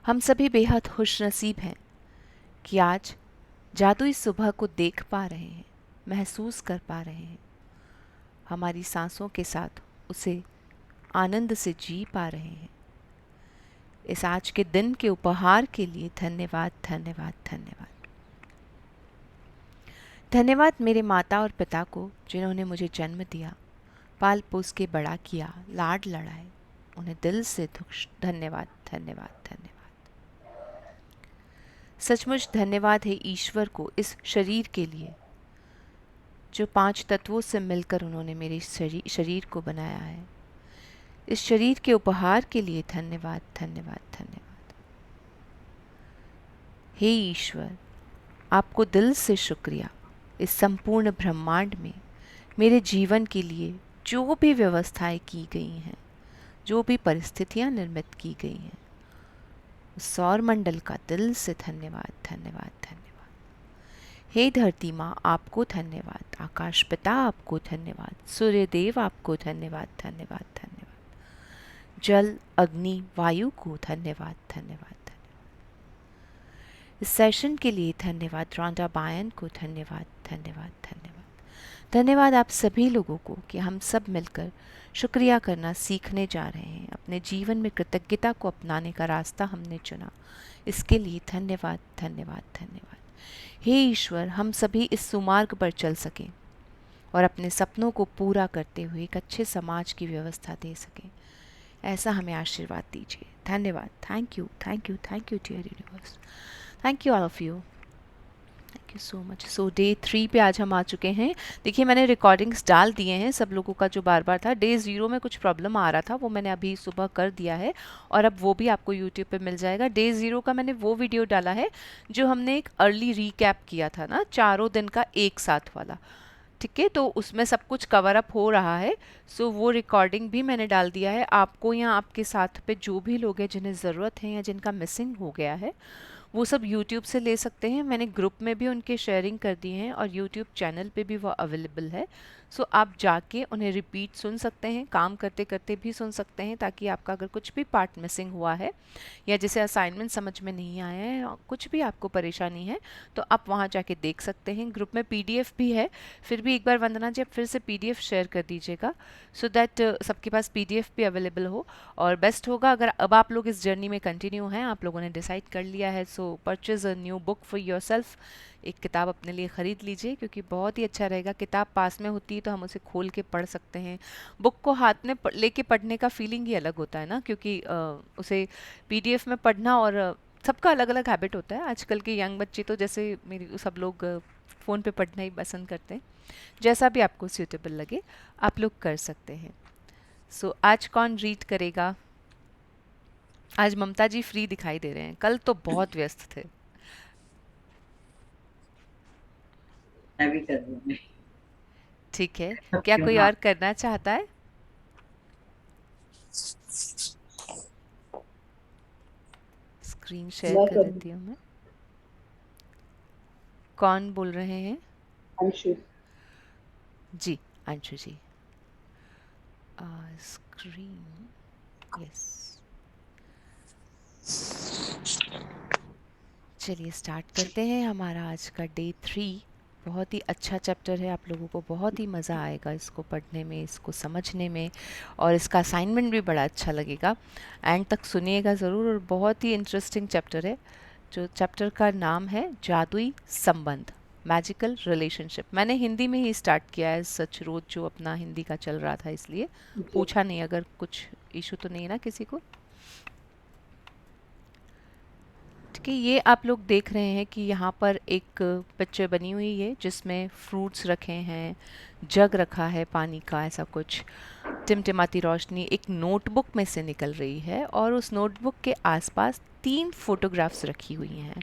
हम सभी बेहद खुशनसीब हैं कि आज जादुई सुबह को देख पा रहे हैं, महसूस कर पा रहे हैं, हमारी सांसों के साथ उसे आनंद से जी पा रहे हैं। इस आज के दिन के उपहार के लिए धन्यवाद, धन्यवाद, धन्यवाद। धन्यवाद मेरे माता और पिता को जिन्होंने मुझे जन्म दिया, पाल पोस के बड़ा किया, लाड लड़ाए। उन्हें दिल से धन्यवाद, धन्यवाद, धन्यवाद। सचमुच धन्यवाद है ईश्वर को इस शरीर के लिए जो 5 तत्वों से मिलकर उन्होंने मेरे शरीर को बनाया है। इस शरीर के उपहार के लिए धन्यवाद, धन्यवाद, धन्यवाद। हे ईश्वर, आपको दिल से शुक्रिया इस संपूर्ण ब्रह्मांड में मेरे जीवन के लिए जो भी व्यवस्थाएं की गई हैं, जो भी परिस्थितियां निर्मित की गई हैं, उस सौर मंडल का दिल से धन्यवाद, धन्यवाद, धन्यवाद। हे धरती माँ, आपको धन्यवाद। आकाश पिता आपको धन्यवाद। सूर्यदेव आपको धन्यवाद, धन्यवाद, धन्यवाद। जल, अग्नि, वायु को धन्यवाद, धन्यवाद, धन्यवाद। इस सेशन के लिए धन्यवाद। रॉन्डा बायन को धन्यवाद, धन्यवाद, धन्यवाद। धन्यवाद आप सभी लोगों को कि हम सब मिलकर शुक्रिया करना सीखने जा रहे हैं। अपने जीवन में कृतज्ञता को अपनाने का रास्ता हमने चुना। इसके लिए धन्यवाद, धन्यवाद, धन्यवाद। हे ईश्वर, हम सभी इस सुमार्ग पर चल सकें और अपने सपनों को पूरा करते हुए एक अच्छे समाज की व्यवस्था दे सकें, ऐसा हमें आशीर्वाद दीजिए। धन्यवाद। Thank you, thank you, thank you dear universe. Thank you all of you, thank you so much. So day 3 पे आज हम आ चुके हैं। देखिए मैंने रिकॉर्डिंग्स डाल दिए हैं सब लोगों का जो बार बार था। डे 0 में कुछ प्रॉब्लम आ रहा था, वो मैंने अभी सुबह कर दिया है और अब वो भी आपको यूट्यूब पे मिल जाएगा। डे 0 का मैंने वो वीडियो डाला है जो हमने एक अर्ली रीकैप किया था ना, 4 दिन का एक साथ वाला। ठीक है, तो उसमें सब कुछ कवर अप हो रहा है। सो वो रिकॉर्डिंग भी मैंने डाल दिया है। आपको या आपके साथ पे जो भी लोग हैं जिन्हें ज़रूरत है या जिनका मिसिंग हो गया है, वो सब यूट्यूब से ले सकते हैं। मैंने ग्रुप में भी उनके शेयरिंग कर दी हैं और यूट्यूब चैनल पे भी वो अवेलेबल है। सो आप जाके उन्हें रिपीट सुन सकते हैं, काम करते करते भी सुन सकते हैं, ताकि आपका अगर कुछ भी पार्ट मिसिंग हुआ है या जैसे असाइनमेंट समझ में नहीं आया है या कुछ भी आपको परेशानी है, तो आप वहाँ जाके देख सकते हैं। ग्रुप में पीडीएफ भी है। फिर भी एक बार वंदना जी आप फिर से पीडीएफ शेयर कर दीजिएगा सो दैट सबके पास पीडीएफ भी अवेलेबल हो। और बेस्ट होगा अगर अब आप लोग इस जर्नी में कंटिन्यू हैं, आप लोगों ने डिसाइड कर लिया है, सो purchase a new book for your self. एक किताब अपने लिए ख़रीद लीजिए क्योंकि बहुत ही अच्छा रहेगा। किताब पास में होती है तो हम उसे खोल के पढ़ सकते हैं। बुक को हाथ में लेके पढ़ने का फीलिंग ही अलग होता है ना, क्योंकि उसे पीडीएफ में पढ़ना और सबका अलग अलग हैबिट होता है। आजकल के यंग बच्चे तो जैसे मेरी सब लोग फ़ोन पे पढ़ना ही पसंद करते हैं। जैसा भी आपको सूटेबल लगे आप लोग कर सकते हैं। सो आज कौन रीड करेगा? आज ममता जी फ्री दिखाई दे रहे हैं, कल तो बहुत व्यस्त थे। मैं भी कर दूंगी। ठीक है, अब क्या क्यों कोई ना। और करना चाहता है? स्क्रीन शेयर मैं कर करूँ? देती हूँ मैं। कौन बोल रहे हैं? अंशु। जी, अंशु जी। Screen, yes. चलिए स्टार्ट करते हैं। हमारा आज का डे 3 बहुत ही अच्छा चैप्टर है। आप लोगों को बहुत ही मज़ा आएगा इसको पढ़ने में, इसको समझने में, और इसका असाइनमेंट भी बड़ा अच्छा लगेगा। एंड तक सुनिएगा ज़रूर। और बहुत ही इंटरेस्टिंग चैप्टर है। जो चैप्टर का नाम है जादुई संबंध, मैजिकल रिलेशनशिप। मैंने हिंदी में ही स्टार्ट किया है सच, रोज जो अपना हिंदी का चल रहा था, इसलिए जी। पूछा नहीं अगर कुछ इशू तो नहीं है ना किसी को। ठीक है, ये आप लोग देख रहे हैं कि यहाँ पर एक पिक्चर बनी हुई है जिसमें फ्रूट्स रखे हैं, जग रखा है पानी का, ऐसा कुछ। टिमटिमाती रोशनी एक नोटबुक में से निकल रही है और उस नोटबुक के आसपास 3 फोटोग्राफ्स रखी हुई हैं।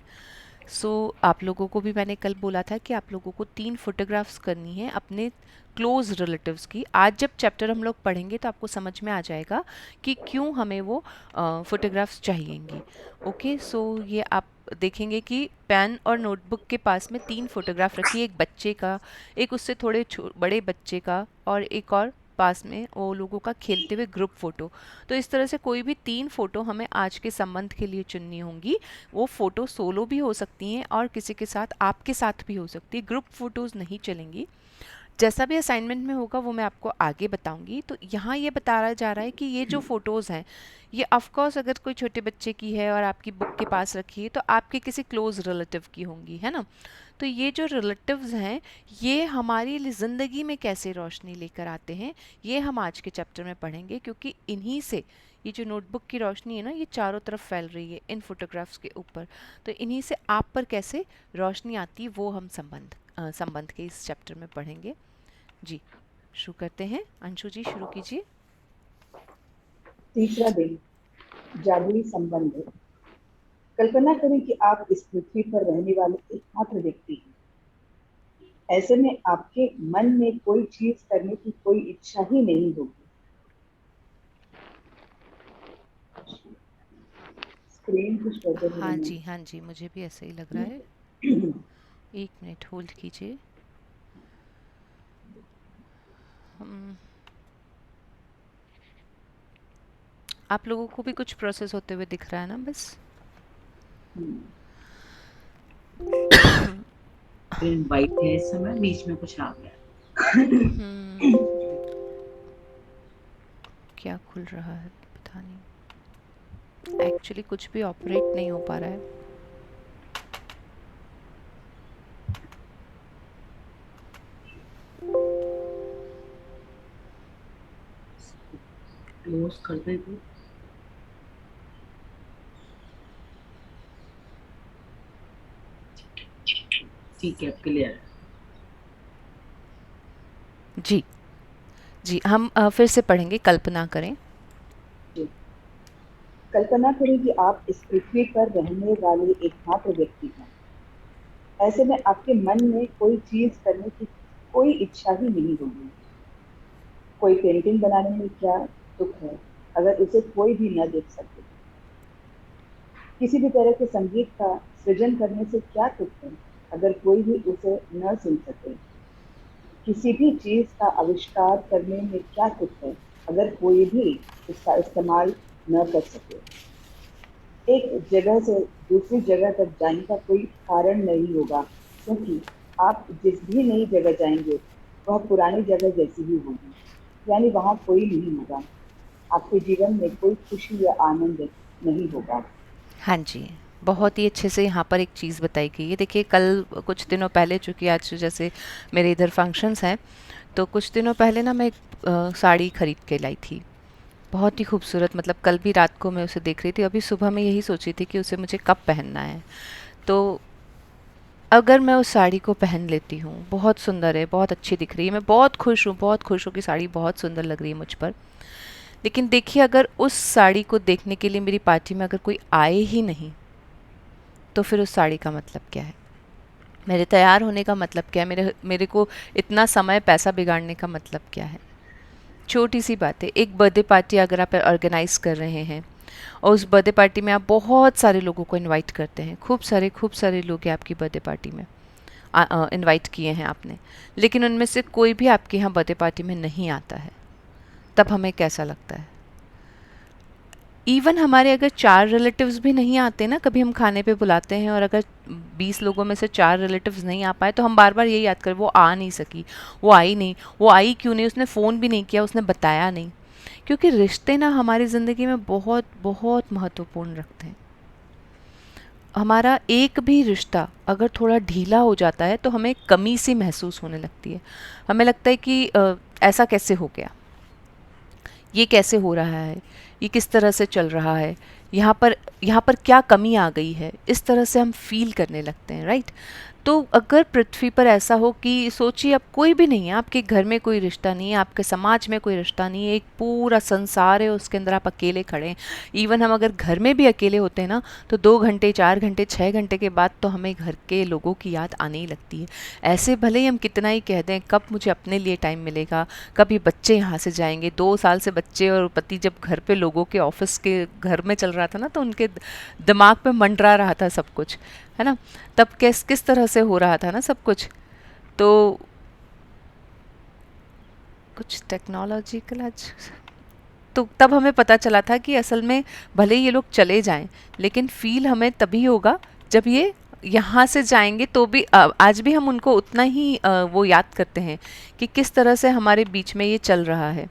सो आप लोगों को भी मैंने कल बोला था कि आप लोगों को 3 फोटोग्राफ्स करनी है अपने क्लोज रिलेटिव्स की। आज जब चैप्टर हम लोग पढ़ेंगे तो आपको समझ में आ जाएगा कि क्यों हमें वो फोटोग्राफ्स चाहिएंगी। ओके, सो ये आप देखेंगे कि पेन और नोटबुक के पास में 3 फोटोग्राफ रखी है। एक बच्चे का, एक उससे थोड़े बड़े बच्चे का, और एक और पास में वो लोगों का खेलते हुए ग्रुप फ़ोटो। तो इस तरह से कोई भी 3 फ़ोटो हमें आज के संबंध के लिए चुननी होंगी। वो फ़ोटो सोलो भी हो सकती हैं और किसी के साथ, आपके साथ भी हो सकती है, ग्रुप फ़ोटोज़ नहीं चलेंगी। जैसा भी असाइनमेंट में होगा वो मैं आपको आगे बताऊंगी। तो यहाँ ये बताया जा रहा है कि ये जो फ़ोटोज़ हैं, ये ऑफ कोर्स अगर कोई छोटे बच्चे की है और आपकी बुक के पास रखी है तो आपके किसी क्लोज़ रिलेटिव की होंगी, है ना। तो ये जो रिलेटिव्स हैं, ये हमारी ज़िंदगी में कैसे रोशनी लेकर आते हैं, ये हम आज के चैप्टर में पढ़ेंगे, क्योंकि इन्हीं से ये जो नोटबुक की रोशनी है ना, ये चारों तरफ फैल रही है इन फोटोग्राफ्स के ऊपर। तो इन्हीं से आप पर कैसे रोशनी आती है वो हम संबंध के इस चैप्टर में पढ़ेंगे। जी शुरू करते हैं। अंशु जी शुरू कीजिए। तीसरा दिन, जादुई संबंध। कल्पना करें कि आप इस पृथ्वी पर रहने वाले एकमात्र व्यक्ति हैं। ऐसे में आपके मन में कोई चीज करने की कोई इच्छा ही नहीं होगी। स्क्रीन कुछ गड़बड़ हाँ है। जी, हाँ जी, मुझे भी ऐसा ही लग रहा है। एक मिनट होल्ड कीजिए। आप लोगों को भी कुछ प्रोसेस होते हुए दिख रहा है ना बस? स्क्रीन वाइट है इस समय, बीच में कुछ आ गया। क्या खुल रहा है पता नहीं, एक्चुअली कुछ भी ऑपरेट नहीं हो पा रहा है। क्लोज कर दे तो। ठीक है, क्लियर है। जी जी, हम फिर से पढ़ेंगे। कल्पना करें। कल्पना करें कि आप इस पृथ्वी पर रहने वाले एकमात्र व्यक्ति हैं। ऐसे में आपके मन में कोई चीज करने की कोई इच्छा ही नहीं होगी। कोई पेंटिंग बनाने में क्या दुख है अगर उसे कोई भी न देख सके। किसी भी तरह के संगीत का सृजन करने से क्या दुख है अगर कोई भी उसे न सुन सके। किसी भी चीज का आविष्कार करने में क्या दुख है अगर कोई भी उसका इस्तेमाल न कर सके। एक जगह से दूसरी जगह तक जाने का कोई कारण नहीं होगा, क्योंकि आप जिस भी नई जगह जाएंगे वह पुरानी जगह जैसी ही होगी, यानी वहाँ कोई नहीं होगा। आपके जीवन में कोई खुशी या आनंद नहीं होगा। हाँ जी, बहुत ही अच्छे से यहाँ पर एक चीज़ बताई गई है। देखिए, कल कुछ दिनों पहले, चूँकि आज जैसे मेरे इधर फंक्शंस हैं, तो कुछ दिनों पहले ना मैं एक साड़ी खरीद के लाई थी। बहुत ही खूबसूरत, मतलब कल भी रात को मैं उसे देख रही थी। अभी सुबह मैं यही सोच रही थी कि उसे मुझे कब पहनना है। तो अगर मैं उस साड़ी को पहन लेती हूँ, बहुत सुंदर है, बहुत अच्छी दिख रही है, मैं बहुत खुश हूँ कि साड़ी बहुत सुंदर लग रही है मुझ पर। लेकिन देखिए, अगर उस साड़ी को देखने के लिए मेरी पार्टी में अगर कोई आए ही नहीं, तो फिर उस साड़ी का मतलब क्या है? मेरे तैयार होने का मतलब क्या है? मेरे मेरे को इतना समय पैसा बिगाड़ने का मतलब क्या है? छोटी सी बात है, एक बर्थडे पार्टी अगर आप ऑर्गेनाइज कर रहे हैं और उस बर्थडे पार्टी में आप बहुत सारे लोगों को इनवाइट करते हैं, खूब सारे लोग हैं आपकी बर्थडे पार्टी में इनवाइट किए हैं आपने, लेकिन उनमें से कोई भी आपके यहाँ बर्थडे पार्टी में नहीं आता है, तब हमें कैसा लगता है? इवन हमारे अगर 4 रिलेटिव्स भी नहीं आते ना, कभी हम खाने पे बुलाते हैं और अगर 20 लोगों में से 4 रिलेटिव्स नहीं आ पाए, तो हम बार बार यही याद करें, वो आ नहीं सकी, वो आई नहीं, वो आई क्यों नहीं, उसने फ़ोन भी नहीं किया, उसने बताया नहीं। क्योंकि रिश्ते ना हमारी ज़िंदगी में बहुत बहुत महत्वपूर्ण रखते हैं। हमारा एक भी रिश्ता अगर थोड़ा ढीला हो जाता है तो हमें कमी सी महसूस होने लगती है। हमें लगता है कि ऐसा कैसे हो गया, ये कैसे हो रहा है, ये किस तरह से चल रहा है, यहाँ पर क्या कमी आ गई है, इस तरह से हम फील करने लगते हैं, राइट। तो अगर पृथ्वी पर ऐसा हो कि सोचिए अब कोई भी नहीं है, आपके घर में कोई रिश्ता नहीं है, आपके समाज में कोई रिश्ता नहीं है, एक पूरा संसार है, उसके अंदर आप अकेले खड़े हैं। इवन हम अगर घर में भी अकेले होते हैं ना, तो 2 घंटे 4 घंटे 6 घंटे के बाद तो हमें घर के लोगों की याद आने ही लगती है। ऐसे भले ही हम कितना ही कह दें कब मुझे अपने लिए टाइम मिलेगा, कब ये बच्चे यहाँ से जाएंगे, 2 साल से बच्चे और पति जब घर पे लोगों के ऑफिस के घर में चल रहा था ना, तो उनके दिमाग पे मंडरा रहा था सब कुछ, है ना। तब किस किस तरह से हो रहा था ना सब कुछ। तो कुछ टेक्नोलॉजिकल आज, तो तब हमें पता चला था कि असल में भले ही ये लोग चले जाएं, लेकिन फील हमें तभी होगा जब ये यहाँ से जाएंगे, तो भी आज भी हम उनको उतना ही वो याद करते हैं कि किस तरह से हमारे बीच में ये चल रहा है।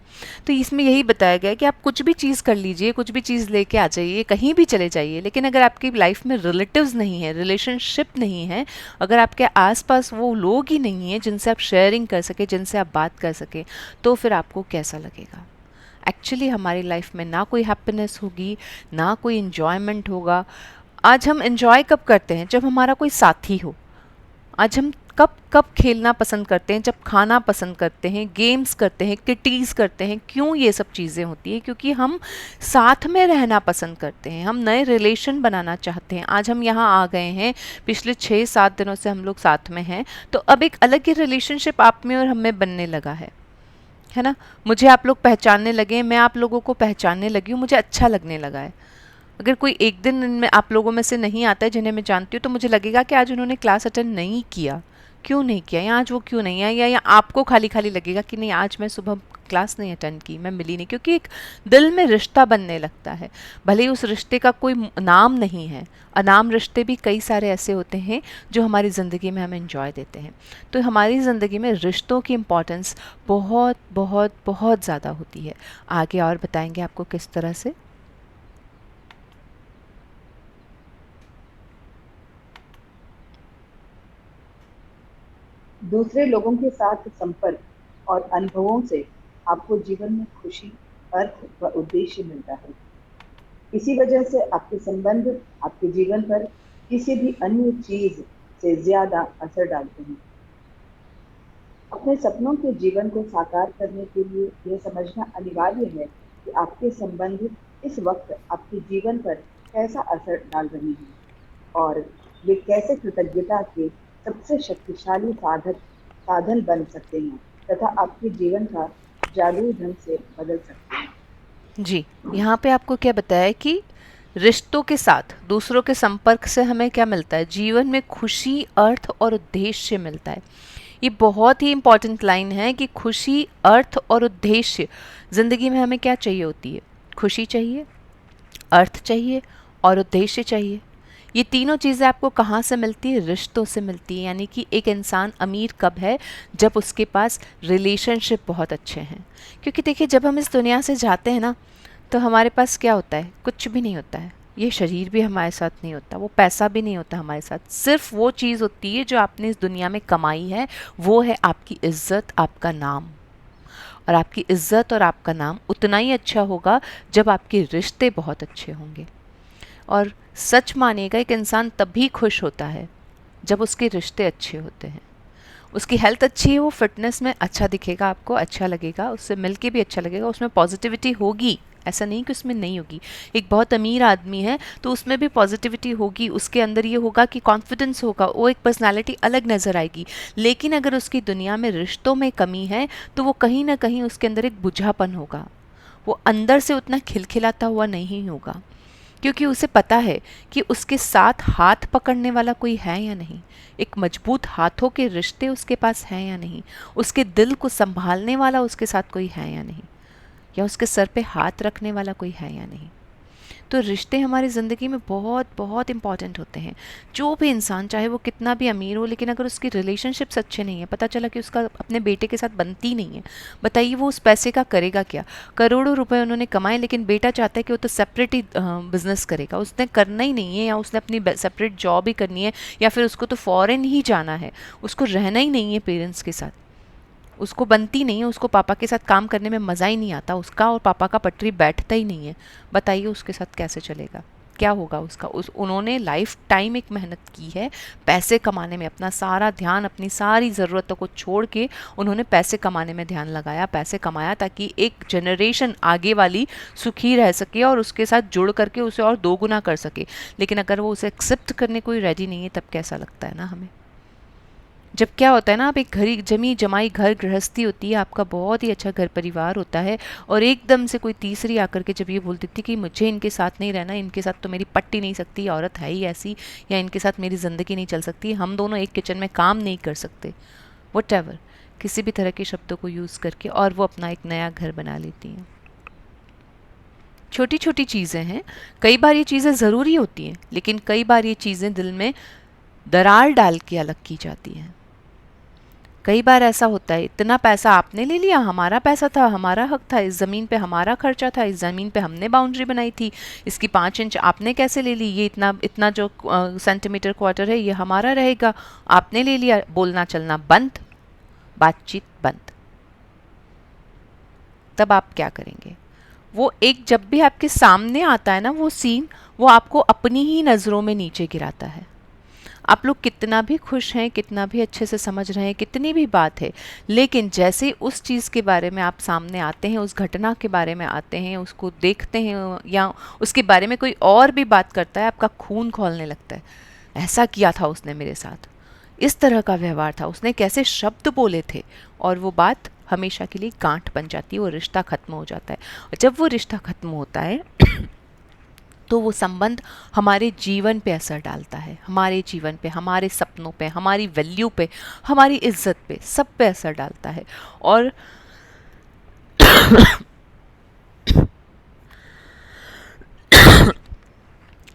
तो इसमें यही बताया गया है कि आप कुछ भी चीज़ कर लीजिए, कुछ भी चीज़ लेके आ जाइए, कहीं भी चले जाइए, लेकिन अगर आपकी लाइफ में रिलेटिव्स नहीं है, रिलेशनशिप नहीं है, अगर आपके आसपास वो लोग ही नहीं हैं जिनसे आप शेयरिंग कर सके, जिनसे आप बात कर सके, तो फिर आपको कैसा लगेगा। एक्चुअली हमारी लाइफ में ना कोई हैप्पीनेस होगी, ना कोई इन्जॉयमेंट होगा। आज हम इन्जॉय कब करते हैं? जब हमारा कोई साथी हो। आज हम कब कब खेलना पसंद करते हैं? जब खाना पसंद करते हैं, गेम्स करते हैं, किटीज़ करते हैं। क्यों ये सब चीज़ें होती हैं? क्योंकि हम साथ में रहना पसंद करते हैं, हम नए रिलेशन बनाना चाहते हैं। आज हम यहाँ आ गए हैं, पिछले 6-7 दिनों से हम लोग साथ में हैं, तो अब एक अलग ही रिलेशनशिप आप में और हम में बनने लगा है ना। मुझे आप लोग पहचानने लगे, मैं आप लोगों को पहचानने लगी हूँ, मुझे अच्छा लगने लगा है। अगर कोई एक दिन इनमें आप लोगों में से नहीं आता है जिन्हें मैं जानती हूँ, तो मुझे लगेगा कि आज उन्होंने क्लास अटेंड नहीं किया, क्यों नहीं किया, या आज वो क्यों नहीं आया, या आपको खाली खाली लगेगा कि नहीं आज मैं सुबह क्लास नहीं अटेंड की, मैं मिली नहीं, क्योंकि एक दिल में रिश्ता बनने लगता है। भले ही उस रिश्ते का कोई नाम नहीं है, अनाम रिश्ते भी कई सारे ऐसे होते हैं जो हमारी ज़िंदगी में हमें एंजॉय देते हैं। तो हमारी ज़िंदगी में रिश्तों की इम्पोर्टेंस बहुत बहुत बहुत ज़्यादा होती है। आगे और बताएंगे आपको किस तरह से। दूसरे लोगों के साथ संपर्क और अनुभवों से आपको जीवन में खुशी, अर्थ व उद्देश्य मिलता है। इसी वजह से आपके संबंध आपके जीवन पर किसी भी अन्य चीज से ज्यादा असर डालते हैं। अपने सपनों के जीवन को साकार करने के लिए यह समझना अनिवार्य है कि आपके संबंध इस वक्त आपके जीवन पर कैसा असर डाल रहे हैं और वे कैसे कृतज्ञता के सबसे शक्तिशाली साधन बन सकते हैं तथा आपके जीवन का जादुई ढंग से बदल सकते हैं। जी, यहाँ पे आपको क्या बताया कि रिश्तों के साथ दूसरों के संपर्क से हमें क्या मिलता है? जीवन में खुशी, अर्थ और उद्देश्य मिलता है। ये बहुत ही इम्पॉर्टेंट लाइन है कि खुशी, अर्थ और उद्देश्य ज़िंदगी में हमें क्या चाहिए होती है? खुशी चाहिए, अर्थ चाहिए और उद्देश्य चाहिए। ये तीनों चीज़ें आपको कहाँ से मिलती है? रिश्तों से मिलती है। यानी कि एक इंसान अमीर कब है? जब उसके पास रिलेशनशिप बहुत अच्छे हैं। क्योंकि देखिए, जब हम इस दुनिया से जाते हैं ना, तो हमारे पास क्या होता है? कुछ भी नहीं होता है। ये शरीर भी हमारे साथ नहीं होता, वो पैसा भी नहीं होता हमारे साथ। सिर्फ वो चीज़ होती है जो आपने इस दुनिया में कमाई है, वो है आपकी इज्जत, आपका नाम। और आपकी इज्जत और आपका नाम उतना ही अच्छा होगा जब आपके रिश्ते बहुत अच्छे होंगे। और सच मानिएगा, एक इंसान तभी खुश होता है जब उसके रिश्ते अच्छे होते हैं। उसकी हेल्थ अच्छी है, वो फिटनेस में अच्छा दिखेगा, आपको अच्छा लगेगा, उससे मिलके भी अच्छा लगेगा, उसमें पॉजिटिविटी होगी, ऐसा नहीं कि उसमें नहीं होगी। एक बहुत अमीर आदमी है तो उसमें भी पॉजिटिविटी होगी, उसके अंदर ये होगा कि कॉन्फिडेंस होगा, वो एक पर्सनालिटी अलग नज़र आएगी। लेकिन अगर उसकी दुनिया में रिश्तों में कमी है, तो वो कहीं ना कहीं उसके अंदर एक बुझापन होगा, वो अंदर से उतना खिलखिलाता हुआ नहीं होगा, क्योंकि उसे पता है कि उसके साथ हाथ पकड़ने वाला कोई है या नहीं, एक मजबूत हाथों के रिश्ते उसके पास हैं या नहीं, उसके दिल को संभालने वाला उसके साथ कोई है या नहीं, या उसके सर पे हाथ रखने वाला कोई है या नहीं। तो रिश्ते हमारी ज़िंदगी में बहुत बहुत इम्पॉर्टेंट होते हैं। जो भी इंसान, चाहे वो कितना भी अमीर हो, लेकिन अगर उसकी रिलेशनशिप्स अच्छे नहीं है, पता चला कि उसका अपने बेटे के साथ बनती नहीं है, बताइए वो उस पैसे का करेगा क्या? करोड़ों रुपए उन्होंने कमाए, लेकिन बेटा चाहता है कि वो तो सेपरेट ही बिजनेस करेगा, उसने करना ही नहीं है, या उसने अपनी सेपरेट जॉब ही करनी है, या फिर उसको तो फॉरेन ही जाना है, उसको रहना ही नहीं है पेरेंट्स के साथ, उसको बनती नहीं है, उसको पापा के साथ काम करने में मज़ा ही नहीं आता, उसका और पापा का पटरी बैठता ही नहीं है। बताइए उसके साथ कैसे चलेगा, क्या होगा उसका? उन्होंने लाइफ टाइम एक मेहनत की है पैसे कमाने में, अपना सारा ध्यान, अपनी सारी ज़रूरतों को छोड़ के उन्होंने पैसे कमाने में ध्यान लगाया, पैसे कमाया ताकि एक जनरेशन आगे वाली सुखी रह सके और उसके साथ जुड़ करके उसे और दोगुना कर सके। लेकिन अगर वो उसे एक्सेप्ट करने कोई रेडी नहीं है, तब कैसा लगता है ना हमें। जब क्या होता है ना, आप एक घरी जमी जमाई घर गृहस्थी होती है, आपका बहुत ही अच्छा घर परिवार होता है, और एकदम से कोई तीसरी आकर के जब ये बोल देती कि मुझे इनके साथ नहीं रहना, इनके साथ तो मेरी पट्टी नहीं सकती, औरत है ही ऐसी, या इनके साथ मेरी ज़िंदगी नहीं चल सकती, हम दोनों एक किचन में काम नहीं कर सकते, वट एवर, किसी भी तरह के शब्दों को यूज़ करके, और वो अपना एक नया घर बना लेती हैं। छोटी छोटी चीज़ें हैं, कई बार ये चीज़ें ज़रूरी होती हैं, लेकिन कई बार ये चीज़ें दिल में दरार डाल के अलग की जाती हैं। कई बार ऐसा होता है, इतना पैसा आपने ले लिया, हमारा पैसा था, हमारा हक था, इस ज़मीन पे हमारा खर्चा था, इस ज़मीन पे हमने बाउंड्री बनाई थी, इसकी 5 इंच आपने कैसे ले ली, ये इतना इतना जो सेंटीमीटर क्वार्टर है ये हमारा रहेगा, आपने ले लिया। बोलना चलना बंद, बातचीत बंद। तब आप क्या करेंगे? वो एक जब भी आपके सामने आता है ना वो सीन, वो आपको अपनी ही नज़रों में नीचे गिराता है। आप लोग कितना भी खुश हैं, कितना भी अच्छे से समझ रहे हैं, कितनी भी बात है, लेकिन जैसे ही उस चीज़ के बारे में आप सामने आते हैं, उस घटना के बारे में आते हैं, उसको देखते हैं या उसके बारे में कोई और भी बात करता है, आपका खून खौलने लगता है। ऐसा किया था उसने मेरे साथ, इस तरह का व्यवहार था, उसने कैसे शब्द बोले थे, और वो बात हमेशा के लिए गांठ बन जाती है, वो रिश्ता ख़त्म हो जाता है। और जब वो रिश्ता ख़त्म होता है तो वो संबंध हमारे जीवन पे असर डालता है, हमारे जीवन पे, हमारे सपनों पे, हमारी वैल्यू पे, हमारी इज्जत पे, सब पे असर डालता है। और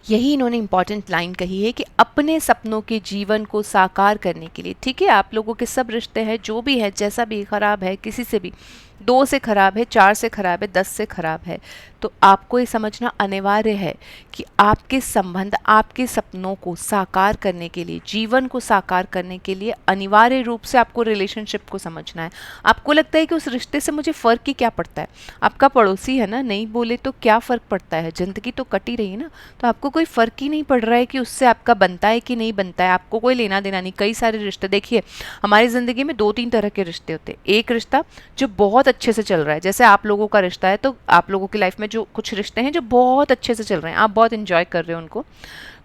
यही इन्होंने इम्पॉर्टेंट लाइन कही है कि अपने सपनों के जीवन को साकार करने के लिए, ठीक है, आप लोगों के सब रिश्ते हैं, जो भी है, जैसा भी खराब है, किसी से भी 2 से खराब है, 4 से खराब है, 10 से खराब है, तो आपको ये समझना अनिवार्य है कि आपके संबंध, आपके सपनों को साकार करने के लिए, जीवन को साकार करने के लिए अनिवार्य रूप से आपको रिलेशनशिप को समझना है। आपको लगता है कि उस रिश्ते से मुझे फ़र्क ही क्या पड़ता है, आपका पड़ोसी है ना, नहीं बोले तो क्या फ़र्क पड़ता है, ज़िंदगी तो कटी रही है ना, तो आपको कोई फ़र्क ही नहीं पड़ रहा है कि उससे आपका बनता है कि नहीं बनता है, आपको कोई लेना देना नहीं। कई सारे रिश्ते, देखिए हमारी ज़िंदगी में 2-3 तरह के रिश्ते होते हैं। एक रिश्ता जो बहुत अच्छे से चल रहा है, जैसे आप लोगों का रिश्ता है, तो आप लोगों की लाइफ में जो कुछ रिश्ते हैं जो बहुत अच्छे से चल रहे हैं, आप बहुत इंजॉय कर रहे हो उनको।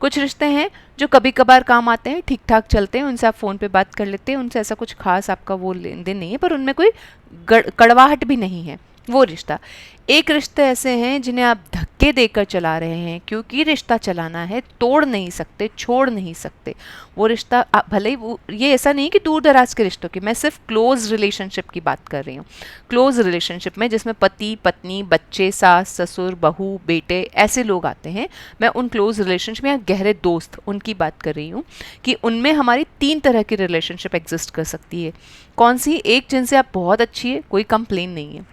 कुछ रिश्ते हैं जो कभी कभार काम आते हैं, ठीक ठाक चलते हैं, उनसे आप फ़ोन पे बात कर लेते हैं, उनसे ऐसा कुछ खास आपका वो लेन देन नहीं है, पर उनमें कोई कड़वाहट भी नहीं है, वो रिश्ता। एक रिश्ते ऐसे हैं जिन्हें आप धक्के देकर चला रहे हैं, क्योंकि रिश्ता चलाना है, तोड़ नहीं सकते, छोड़ नहीं सकते। वो रिश्ता भले ही वो, ये ऐसा नहीं कि दूर दराज के रिश्तों की, मैं सिर्फ क्लोज रिलेशनशिप की बात कर रही हूँ। क्लोज रिलेशनशिप में जिसमें पति पत्नी, बच्चे, सास ससुर, बहू, बेटे, ऐसे लोग आते हैं, मैं उन क्लोज रिलेशनशिप या गहरे दोस्त उनकी बात कर रही हूँ कि उनमें हमारी 3 तरह की रिलेशनशिप एग्जिस्ट कर सकती है। कौन सी? एक जिनसे आप बहुत अच्छी है, कोई कंप्लेन नहीं है,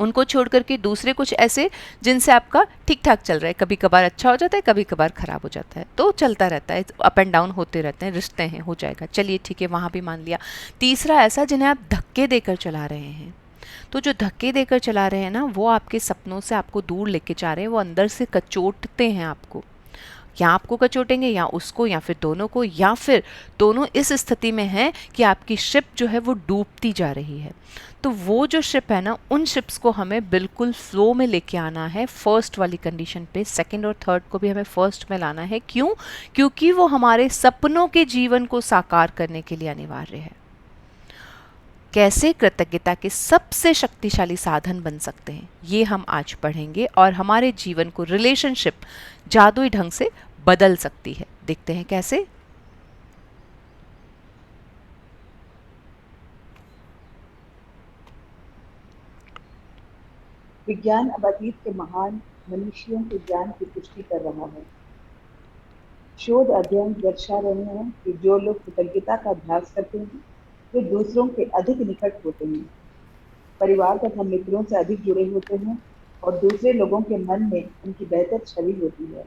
उनको छोड़ करके दूसरे कुछ ऐसे जिनसे आपका ठीक ठाक चल रहा है, कभी कभार अच्छा हो जाता है, कभी कभार ख़राब हो जाता है, तो चलता रहता है, अप एंड डाउन होते रहते हैं, रिश्ते हैं, हो जाएगा, चलिए ठीक है, वहाँ भी मान लिया। तीसरा ऐसा जिन्हें आप धक्के देकर चला रहे हैं, तो जो धक्के देकर चला रहे हैं ना, वो आपके सपनों से आपको दूर लेके जा रहे हैं, वो अंदर से कचोटते हैं आपको, या आपको कचोटेंगे या उसको, या फिर दोनों को, या फिर दोनों इस स्थिति में हैं कि आपकी शिप जो है वो डूबती जा रही है। तो वो जो शिप है ना, उन शिप्स को हमें बिल्कुल फ्लो में लेके आना है, फर्स्ट वाली कंडीशन पे। सेकंड और थर्ड को भी हमें फर्स्ट में लाना है। क्यों? क्योंकि वो हमारे सपनों के जीवन को साकार करने के लिए अनिवार्य है। कैसे कृतज्ञता के सबसे शक्तिशाली साधन बन सकते हैं, ये हम आज पढ़ेंगे, और हमारे जीवन को रिलेशनशिप जादुई ढंग से बदल सकती है। देखते हैं कैसे। विज्ञान अब अतीत के महान मनुष्यों के ज्ञान की पुष्टि कर रहा है। शोध अध्ययन दर्शा रहे हैं कि जो लोग कृतज्ञता का अभ्यास करते हैं वे दूसरों के अधिक निकट होते हैं, परिवार तथा मित्रों से अधिक जुड़े होते हैं और दूसरे लोगों के मन में उनकी बेहतर छवि होती है।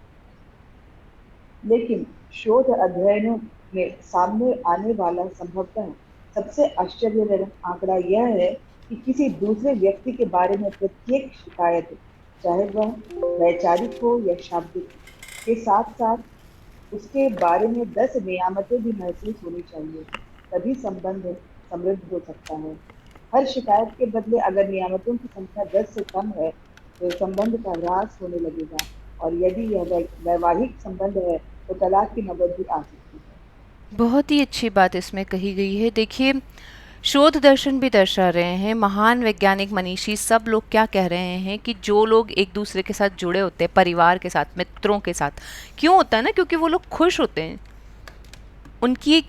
लेकिन शोध अध्ययनों में सामने आने वाला संभवतः सबसे आश्चर्यजनक आंकड़ा यह है कि किसी दूसरे व्यक्ति के बारे में प्रत्येक शिकायत, चाहे वह वैचारिक हो या शाब्दिक, के साथ साथ उसके बारे में 10 नियामतें भी महसूस होनी चाहिए, तभी संबंध समृद्ध हो सकता है। हर शिकायत के बदले अगर नियामतों की संख्या 10 से कम है तो संबंध का ह्रास होने लगेगा, और यदि यह वैवाहिक संबंध है तो तलाक की नौबत भी आ सकती है। बहुत ही अच्छी बात इसमें कही गई है। देखिए, शोध दर्शन भी दर्शा रहे हैं, महान वैज्ञानिक, मनीषी, सब लोग क्या कह रहे हैं कि जो लोग एक दूसरे के साथ जुड़े होते हैं, परिवार के साथ, मित्रों के साथ, क्यों होता है ना, क्योंकि वो लोग खुश होते हैं, उनकी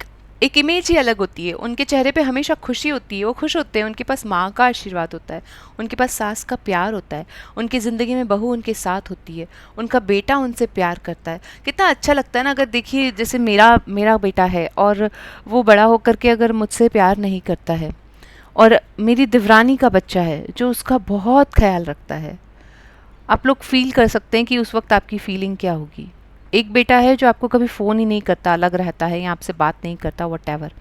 एक इमेज ही अलग होती है। उनके चेहरे पे हमेशा खुशी होती है, वो खुश होते हैं, उनके पास माँ का आशीर्वाद होता है, उनके पास सास का प्यार होता है, उनकी ज़िंदगी में बहू उनके साथ होती है, उनका बेटा उनसे प्यार करता है। कितना अच्छा लगता है ना। अगर देखिए जैसे मेरा मेरा बेटा है और वो बड़ा होकर के अगर मुझसे प्यार नहीं करता है, और मेरी दिवरानी का बच्चा है जो उसका बहुत ख्याल रखता है, आप लोग फील कर सकते हैं कि उस वक्त आपकी फीलिंग क्या होगी। एक बेटा है जो आपको कभी फ़ोन ही नहीं करता, अलग रहता है या आपसे बात नहीं करता, वट।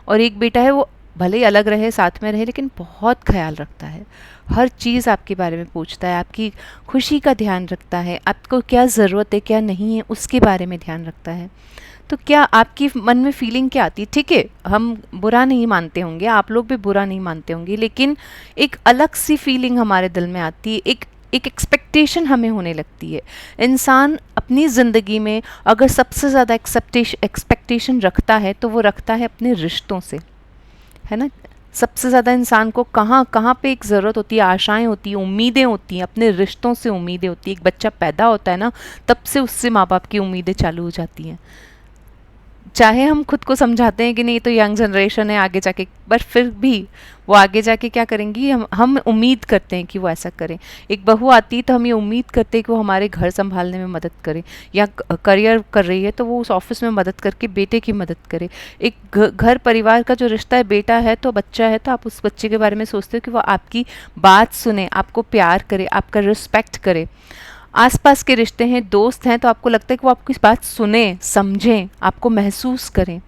और एक बेटा है वो भले ही अलग रहे साथ में रहे लेकिन बहुत ख्याल रखता है, हर चीज़ आपके बारे में पूछता है, आपकी खुशी का ध्यान रखता है, आपको क्या ज़रूरत है क्या नहीं है उसके बारे में ध्यान रखता है। तो क्या आपकी मन में फीलिंग क्या आती है? ठीक है, हम बुरा नहीं मानते होंगे, आप लोग भी बुरा नहीं मानते होंगे, लेकिन एक अलग सी फीलिंग हमारे दिल में आती है, एक एक एक्सपेक्टेशन हमें होने लगती है। इंसान अपनी ज़िंदगी में अगर सबसे ज़्यादा एक्सपेक्टेशन रखता है तो वो रखता है अपने रिश्तों से, है ना। सबसे ज़्यादा इंसान को कहाँ कहाँ पे एक ज़रूरत होती है, आशाएं होती हैं, उम्मीदें होती हैं, अपने रिश्तों से उम्मीदें होती हैं। एक बच्चा पैदा होता है ना, तब से उससे माँ बाप की उम्मीदें चालू हो जाती हैं। चाहे हम खुद को समझाते हैं कि नहीं, ये तो यंग जनरेशन है आगे जाके, बट फिर भी वो आगे जाके क्या करेंगी, हम उम्मीद करते हैं कि वो ऐसा करें। एक बहू आती है तो हम ये उम्मीद करते हैं कि वो हमारे घर संभालने में मदद करे, या करियर कर रही है तो वो उस ऑफिस में मदद करके बेटे की मदद करे। एक घर परिवार का जो रिश्ता है, बेटा है तो बच्चा है, तो आप उस बच्चे के बारे में सोचते हो कि वो आपकी बात सुने, आपको प्यार करे, आपका रिस्पेक्ट करे। आसपास के रिश्ते हैं, दोस्त हैं, तो आपको लगता है कि वो आपकी बात सुने, समझें, आपको महसूस करें।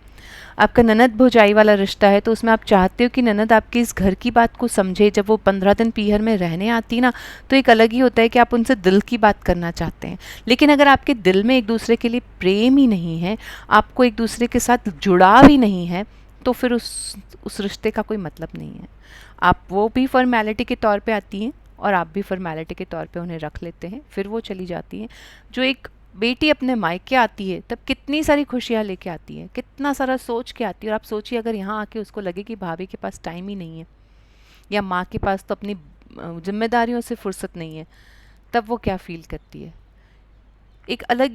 आपका ननद भौजाई वाला रिश्ता है तो उसमें आप चाहते हो कि ननद आपकी इस घर की बात को समझे। जब वो 15 दिन पीहर में रहने आती ना, तो एक अलग ही होता है कि आप उनसे दिल की बात करना चाहते हैं। लेकिन अगर आपके दिल में एक दूसरे के लिए प्रेम ही नहीं है, आपको एक दूसरे के साथ जुड़ाव ही नहीं है, तो फिर उस रिश्ते का कोई मतलब नहीं है। आप वो भी फॉर्मेलिटी के तौर पे आती हैं और आप भी फॉर्मेलिटी के तौर पे उन्हें रख लेते हैं, फिर वो चली जाती हैं। जो एक बेटी अपने मायके आती है तब कितनी सारी खुशियाँ लेके आती है, कितना सारा सोच के आती है। और आप सोचिए अगर यहाँ आके उसको लगे कि भाभी के पास टाइम ही नहीं है, या माँ के पास तो अपनी जिम्मेदारियों से फुर्सत नहीं है, तब वो क्या फील करती है। एक अलग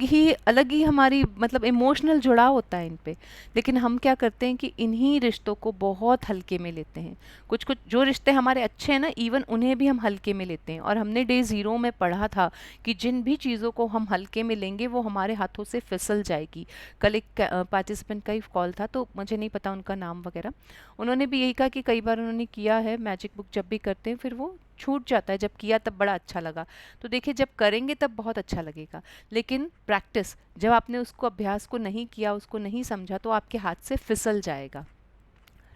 ही हमारी मतलब इमोशनल जुड़ाव होता है इन पे। लेकिन हम क्या करते हैं कि इन्हीं रिश्तों को बहुत हल्के में लेते हैं। कुछ कुछ जो रिश्ते हमारे अच्छे हैं ना, इवन उन्हें भी हम हल्के में लेते हैं। और हमने डे ज़ीरो में पढ़ा था कि जिन भी चीज़ों को हम हल्के में लेंगे वो हमारे हाथों से फिसल जाएगी। कल एक पार्टिसिपेंट का ही कॉल था, तो मुझे नहीं पता उनका नाम वगैरह, उन्होंने भी यही कहा कि कई बार उन्होंने किया है मैजिक बुक, जब भी करते हैं फिर वो छूट जाता है, जब किया तब बड़ा अच्छा लगा। तो देखिए जब करेंगे तब बहुत अच्छा लगेगा, लेकिन प्रैक्टिस, जब आपने उसको अभ्यास को नहीं किया, उसको नहीं समझा, तो आपके हाथ से फिसल जाएगा।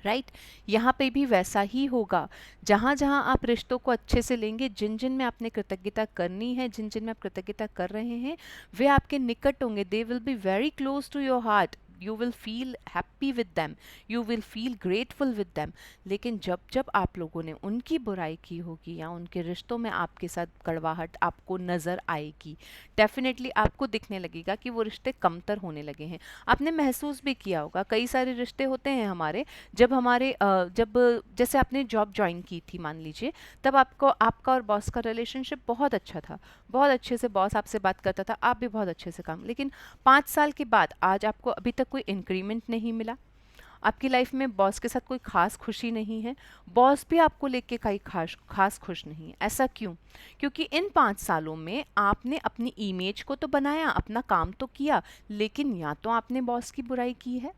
राइट। यहाँ पे भी वैसा ही होगा। जहाँ जहाँ आप रिश्तों को अच्छे से लेंगे, जिन जिन में आपने कृतज्ञता करनी है, जिन जिन में आप कृतज्ञता कर रहे हैं, वे आपके निकट होंगे। They will be very close to your heart. You will feel happy with them, you will feel grateful with them. लेकिन जब जब आप लोगों ने उनकी बुराई की होगी या उनके रिश्तों में आपके साथ कड़वाहट आपको नज़र आएगी, डेफिनेटली आपको दिखने लगेगा कि वो रिश्ते कमतर होने लगे हैं। आपने महसूस भी किया होगा, कई सारे रिश्ते होते हैं हमारे, जब जैसे आपने जॉब ज्वाइन की थी मान लीजिए, तब आपको आपका और बॉस का रिलेशनशिप बहुत अच्छा था, बहुत अच्छे से बॉस आपसे बात करता था, आप भी बहुत अच्छे से काम। लेकिन 5 साल के बाद आज आपको अभी तक कोई इंक्रीमेंट नहीं मिला, आपकी लाइफ में बॉस के साथ कोई खास खुशी नहीं है, बॉस भी आपको लेके कई खास खुश नहीं है। ऐसा क्यों? क्योंकि इन 5 सालों में आपने अपनी इमेज को तो बनाया, अपना काम तो किया, लेकिन या तो आपने बॉस की बुराई की है,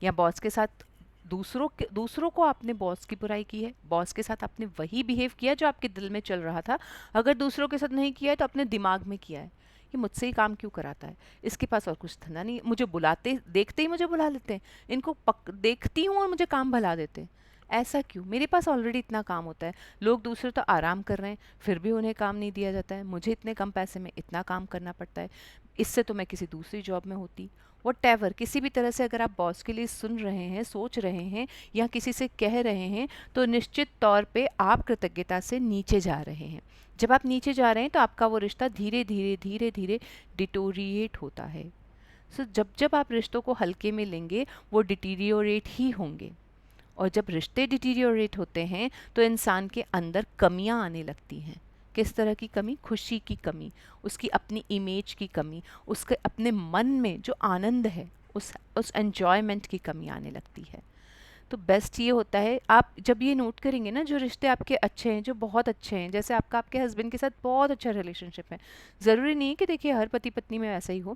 या बॉस के साथ दूसरों को आपने बॉस की बुराई की है, बॉस के साथ आपने वही बिहेव किया जो आपके दिल में चल रहा था। अगर दूसरों के साथ नहीं किया है तो अपने दिमाग में किया है, ये मुझसे ही काम क्यों कराता है, इसके पास और कुछ धंधा नहीं, मुझे बुलाते देखते ही मुझे बुला लेते हैं, इनको देखती हूँ और मुझे काम भला देते हैं। ऐसा क्यों? मेरे पास ऑलरेडी इतना काम होता है, लोग दूसरे तो आराम कर रहे हैं फिर भी उन्हें काम नहीं दिया जाता है, मुझे इतने कम पैसे में इतना काम करना पड़ता है, इससे तो मैं किसी दूसरी जॉब में होती। वॉटेवर, किसी भी तरह से अगर आप बॉस के लिए सुन रहे हैं, सोच रहे हैं, या किसी से कह रहे हैं, तो निश्चित तौर पे आप कृतज्ञता से नीचे जा रहे हैं। जब आप नीचे जा रहे हैं तो आपका वो रिश्ता धीरे धीरे धीरे धीरे डिटोरिएट होता है। सो जब जब आप रिश्तों को हल्के में लेंगे वो डिटीरियोरेट ही होंगे। और जब रिश्ते डिटीरियोरेट होते हैं तो इंसान के अंदर कमियां आने लगती हैं। किस तरह की कमी? खुशी की कमी, उसकी अपनी इमेज की कमी, उसके अपने मन में जो आनंद है उस एन्जॉयमेंट की कमी आने लगती है। तो बेस्ट ये होता है, आप जब ये नोट करेंगे ना, जो रिश्ते आपके अच्छे हैं, जो बहुत अच्छे हैं, जैसे आपका आपके हस्बैंड के साथ बहुत अच्छा रिलेशनशिप है, ज़रूरी नहीं है कि देखिए हर पति पत्नी में वैसा ही हो,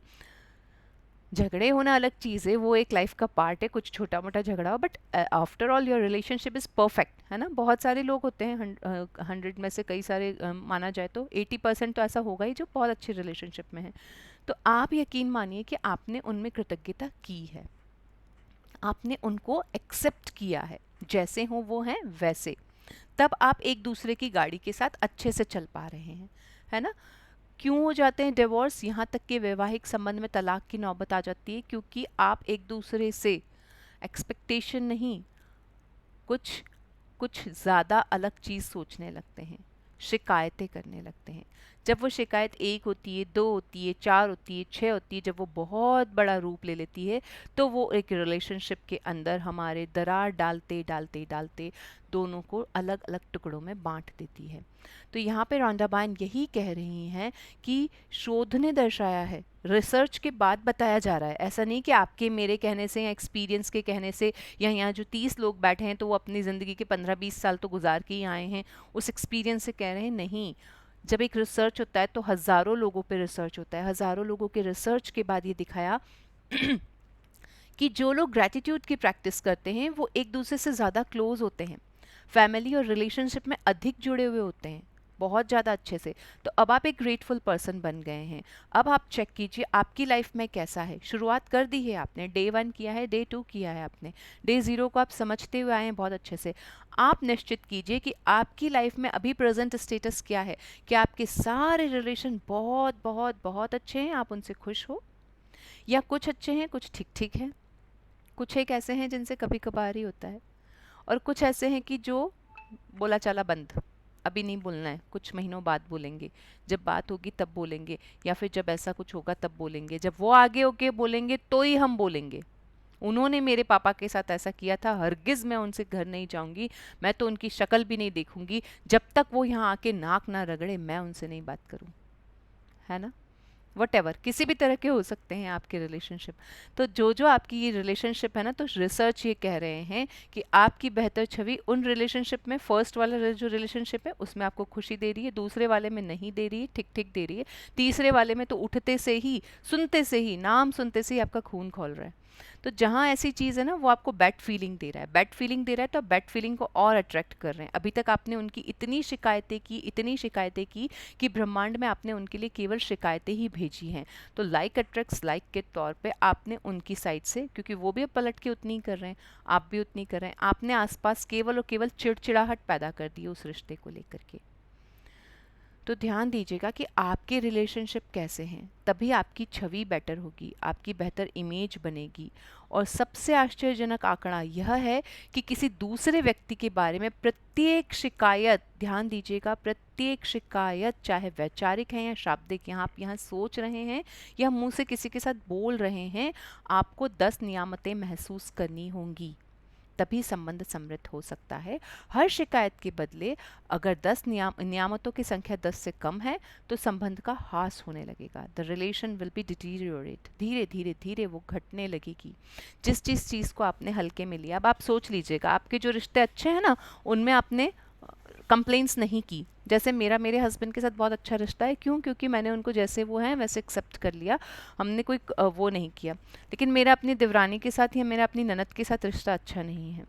झगड़े होना अलग चीज़ है, वो एक लाइफ का पार्ट है, कुछ छोटा मोटा झगड़ा हो, but after all your relationship is perfect, है ना। बहुत सारे लोग होते हैं, 100 में से कई सारे माना जाए तो 80% तो ऐसा होगा ही जो बहुत अच्छी रिलेशनशिप में है। तो आप यकीन मानिए कि आपने उनमें कृतज्ञता की है, आपने उनको एक्सेप्ट किया है, जैसे हो वो हैं वैसे, तब आप एक दूसरे की गाड़ी के साथ अच्छे से चल पा रहे हैं, है ना। क्यों हो जाते हैं डिवोर्स, यहाँ तक कि वैवाहिक संबंध में तलाक की नौबत आ जाती है, क्योंकि आप एक दूसरे से एक्सपेक्टेशन नहीं, कुछ कुछ ज़्यादा अलग चीज़ सोचने लगते हैं, शिकायतें करने लगते हैं। जब वो शिकायत एक होती है, दो होती है, चार होती है, छः होती है, जब वो बहुत बड़ा रूप ले लेती है, तो वो एक रिलेशनशिप के अंदर हमारे दरार डालते डालते डालते दोनों को अलग अलग टुकड़ों में बांट देती है। तो यहाँ पे रॉन्डा बायन यही कह रही हैं कि शोध ने दर्शाया है, रिसर्च के बाद बताया जा रहा है, ऐसा नहीं कि आपके मेरे कहने से या एक्सपीरियंस के कहने से, या यहाँ जो 30 लोग बैठे हैं तो वो अपनी ज़िंदगी के 15-20 साल तो गुजार के ही आए हैं, उस एक्सपीरियंस से कह रहे हैं, नहीं। जब एक रिसर्च होता है तो हज़ारों लोगों पे रिसर्च होता है, हज़ारों लोगों के रिसर्च के बाद ये दिखाया कि जो लोग ग्रैटिट्यूड की प्रैक्टिस करते हैं वो एक दूसरे से ज़्यादा क्लोज होते हैं, फैमिली और रिलेशनशिप में अधिक जुड़े हुए होते हैं, बहुत ज़्यादा अच्छे से। तो अब आप एक ग्रेटफुल पर्सन बन गए हैं। अब आप चेक कीजिए आपकी लाइफ में कैसा है। शुरुआत कर दी है आपने, डे 1 किया है, डे 2 किया है आपने, डे 0 को आप समझते हुए आए हैं बहुत अच्छे से। आप निश्चित कीजिए कि आपकी लाइफ में अभी प्रेजेंट स्टेटस क्या है, कि आपके सारे रिलेशन बहुत बहुत बहुत अच्छे हैं, आप उनसे खुश हो, या कुछ अच्छे हैं, कुछ ठीक ठीक हैं, कुछ एक ऐसे हैं जिनसे कभी कभार ही होता है, और कुछ ऐसे हैं कि जो बोला चाला बंद, अभी नहीं बोलना है, कुछ महीनों बाद बोलेंगे, जब बात होगी तब बोलेंगे, या फिर जब ऐसा कुछ होगा तब बोलेंगे, जब वो आगे होके बोलेंगे तो ही हम बोलेंगे। उन्होंने मेरे पापा के साथ ऐसा किया था, हरगिज़ मैं उनसे घर नहीं जाऊंगी, मैं तो उनकी शक्ल भी नहीं देखूंगी, जब तक वो यहाँ आके नाक ना रगड़े मैं उनसे नहीं बात करूँ, है ना। वटेवर किसी भी तरह के हो सकते हैं आपके रिलेशनशिप। तो जो जो आपकी ये रिलेशनशिप है ना, तो रिसर्च ये कह रहे हैं कि आपकी बेहतर छवि उन रिलेशनशिप में, फर्स्ट वाला जो रिलेशनशिप है उसमें आपको खुशी दे रही है, दूसरे वाले में नहीं दे रही है, ठीक ठीक दे रही है, तीसरे वाले में तो उठते से ही, सुनते से ही, नाम सुनते से ही आपका खून खौल रहा है। तो जहाँ ऐसी चीज़ है ना, वो आपको बैड फीलिंग दे रहा है, बैड फीलिंग दे रहा है, तो बैड फीलिंग को और अट्रैक्ट कर रहे हैं। अभी तक आपने उनकी इतनी शिकायतें की, इतनी शिकायतें की कि ब्रह्मांड में आपने उनके लिए केवल शिकायतें ही भेजी हैं। तो लाइक अट्रैक्ट्स लाइक के तौर पे आपने उनकी साइड से, क्योंकि वो भी अब पलट के उतनी ही कर रहे हैं, आप भी उतनी कर रहे हैं, आपने आसपास केवल और केवल चिड़चिड़ाहट पैदा कर दी उस रिश्ते को लेकर के। तो ध्यान दीजिएगा कि आपके रिलेशनशिप कैसे हैं, तभी आपकी छवि बेटर होगी, आपकी बेहतर इमेज बनेगी। और सबसे आश्चर्यजनक आंकड़ा यह है कि किसी दूसरे व्यक्ति के बारे में प्रत्येक शिकायत, ध्यान दीजिएगा, प्रत्येक शिकायत, चाहे वैचारिक है या शाब्दिक, यहाँ आप यहाँ सोच रहे हैं या मुंह से किसी के साथ बोल रहे हैं, आपको 10 नियामतें महसूस करनी होंगी, तभी संबंध समृद्ध हो सकता है। हर शिकायत के बदले अगर 10 नियामतों की संख्या 10 से कम है तो संबंध का ह्रास होने लगेगा, the relation will be deteriorate, धीरे धीरे धीरे वो घटने लगेगी। जिस चीज़ को आपने हल्के में लिया, अब आप सोच लीजिएगा, आपके जो रिश्ते अच्छे हैं ना, उनमें आपने कंप्लेंट्स नहीं की। जैसे मेरे हस्बैंड के साथ बहुत अच्छा रिश्ता है, क्यों? क्योंकि मैंने उनको जैसे वो हैं वैसे एक्सेप्ट कर लिया, हमने कोई वो नहीं किया। लेकिन मेरा अपनी देवरानी के साथ या मेरा अपनी ननद के साथ रिश्ता अच्छा नहीं है,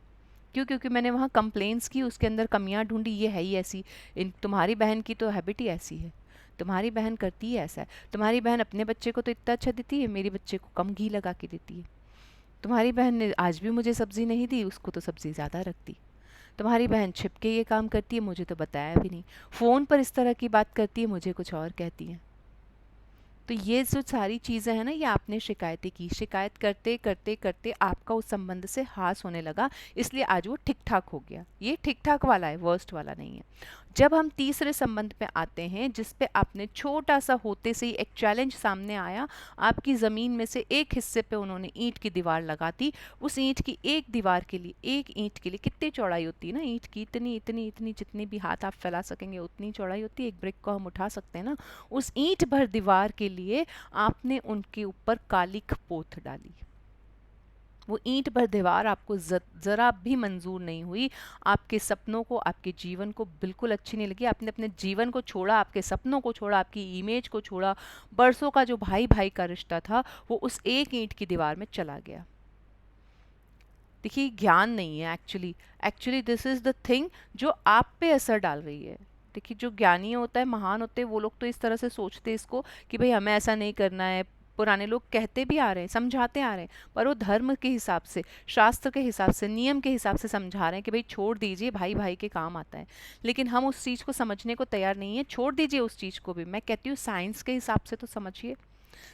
क्यों? क्योंकि मैंने वहाँ कंप्लेंट्स की, उसके अंदर कमियाँ ढूंढी, ये है ही ऐसी, तुम्हारी बहन की तो हैबिट ही ऐसी है, तुम्हारी बहन करती है ऐसा है, तुम्हारी बहन अपने बच्चे को तो इतना अच्छा देती है, मेरे बच्चे को कम घी लगा के देती है, तुम्हारी बहन ने आज भी मुझे सब्ज़ी नहीं दी, उसको तो सब्ज़ी ज़्यादा रखती, तुम्हारी बहन छिप के ये काम करती है, मुझे तो बताया भी नहीं, फ़ोन पर इस तरह की बात करती है, मुझे कुछ और कहती है। तो ये जो सारी चीज़ें हैं ना, ये आपने शिकायतें की, शिकायत करते करते करते आपका उस संबंध से ह्रास होने लगा, इसलिए आज वो ठीक ठाक हो गया। ये ठीक ठाक वाला है, वर्स्ट वाला नहीं है। जब हम तीसरे संबंध पे आते हैं, जिस पे आपने छोटा सा होते से ही एक चैलेंज सामने आया, आपकी ज़मीन में से एक हिस्से पे उन्होंने ईंट की दीवार लगा दी। उस ईंट की एक दीवार के लिए, एक ईंट के लिए कितनी चौड़ाई होती है ना ईंट की, इतनी इतनी इतनी, जितनी भी हाथ आप फैला सकेंगे उतनी चौड़ाई होती है, एक ब्रिक को हम उठा सकते हैं ना। उस ईंट भर दीवार के लिए आपने उनके ऊपर कालिख पोत डाली, वो ईंट पर दीवार आपको ज़रा भी मंजूर नहीं हुई, आपके सपनों को, आपके जीवन को बिल्कुल अच्छी नहीं लगी, आपने अपने जीवन को छोड़ा, आपके सपनों को छोड़ा, आपकी इमेज को छोड़ा, बरसों का जो भाई भाई का रिश्ता था वो उस एक ईंट की दीवार में चला गया। देखिए ज्ञान नहीं है actually, actually this is the thing जो आप पे असर डाल रही है। देखिए जो ज्ञानी होता है, महान होते हैं, वो लोग तो इस तरह से सोचते हैं इसको कि भाई हमें ऐसा नहीं करना है। पुराने लोग कहते भी आ रहे हैं, समझाते आ रहे हैं, पर वो धर्म के हिसाब से, शास्त्र के हिसाब से, नियम के हिसाब से समझा रहे हैं कि भाई छोड़ दीजिए, भाई भाई के काम आता है। लेकिन हम उस चीज़ को समझने को तैयार नहीं है। छोड़ दीजिए उस चीज़ को भी, मैं कहती हूँ साइंस के हिसाब से तो समझिए,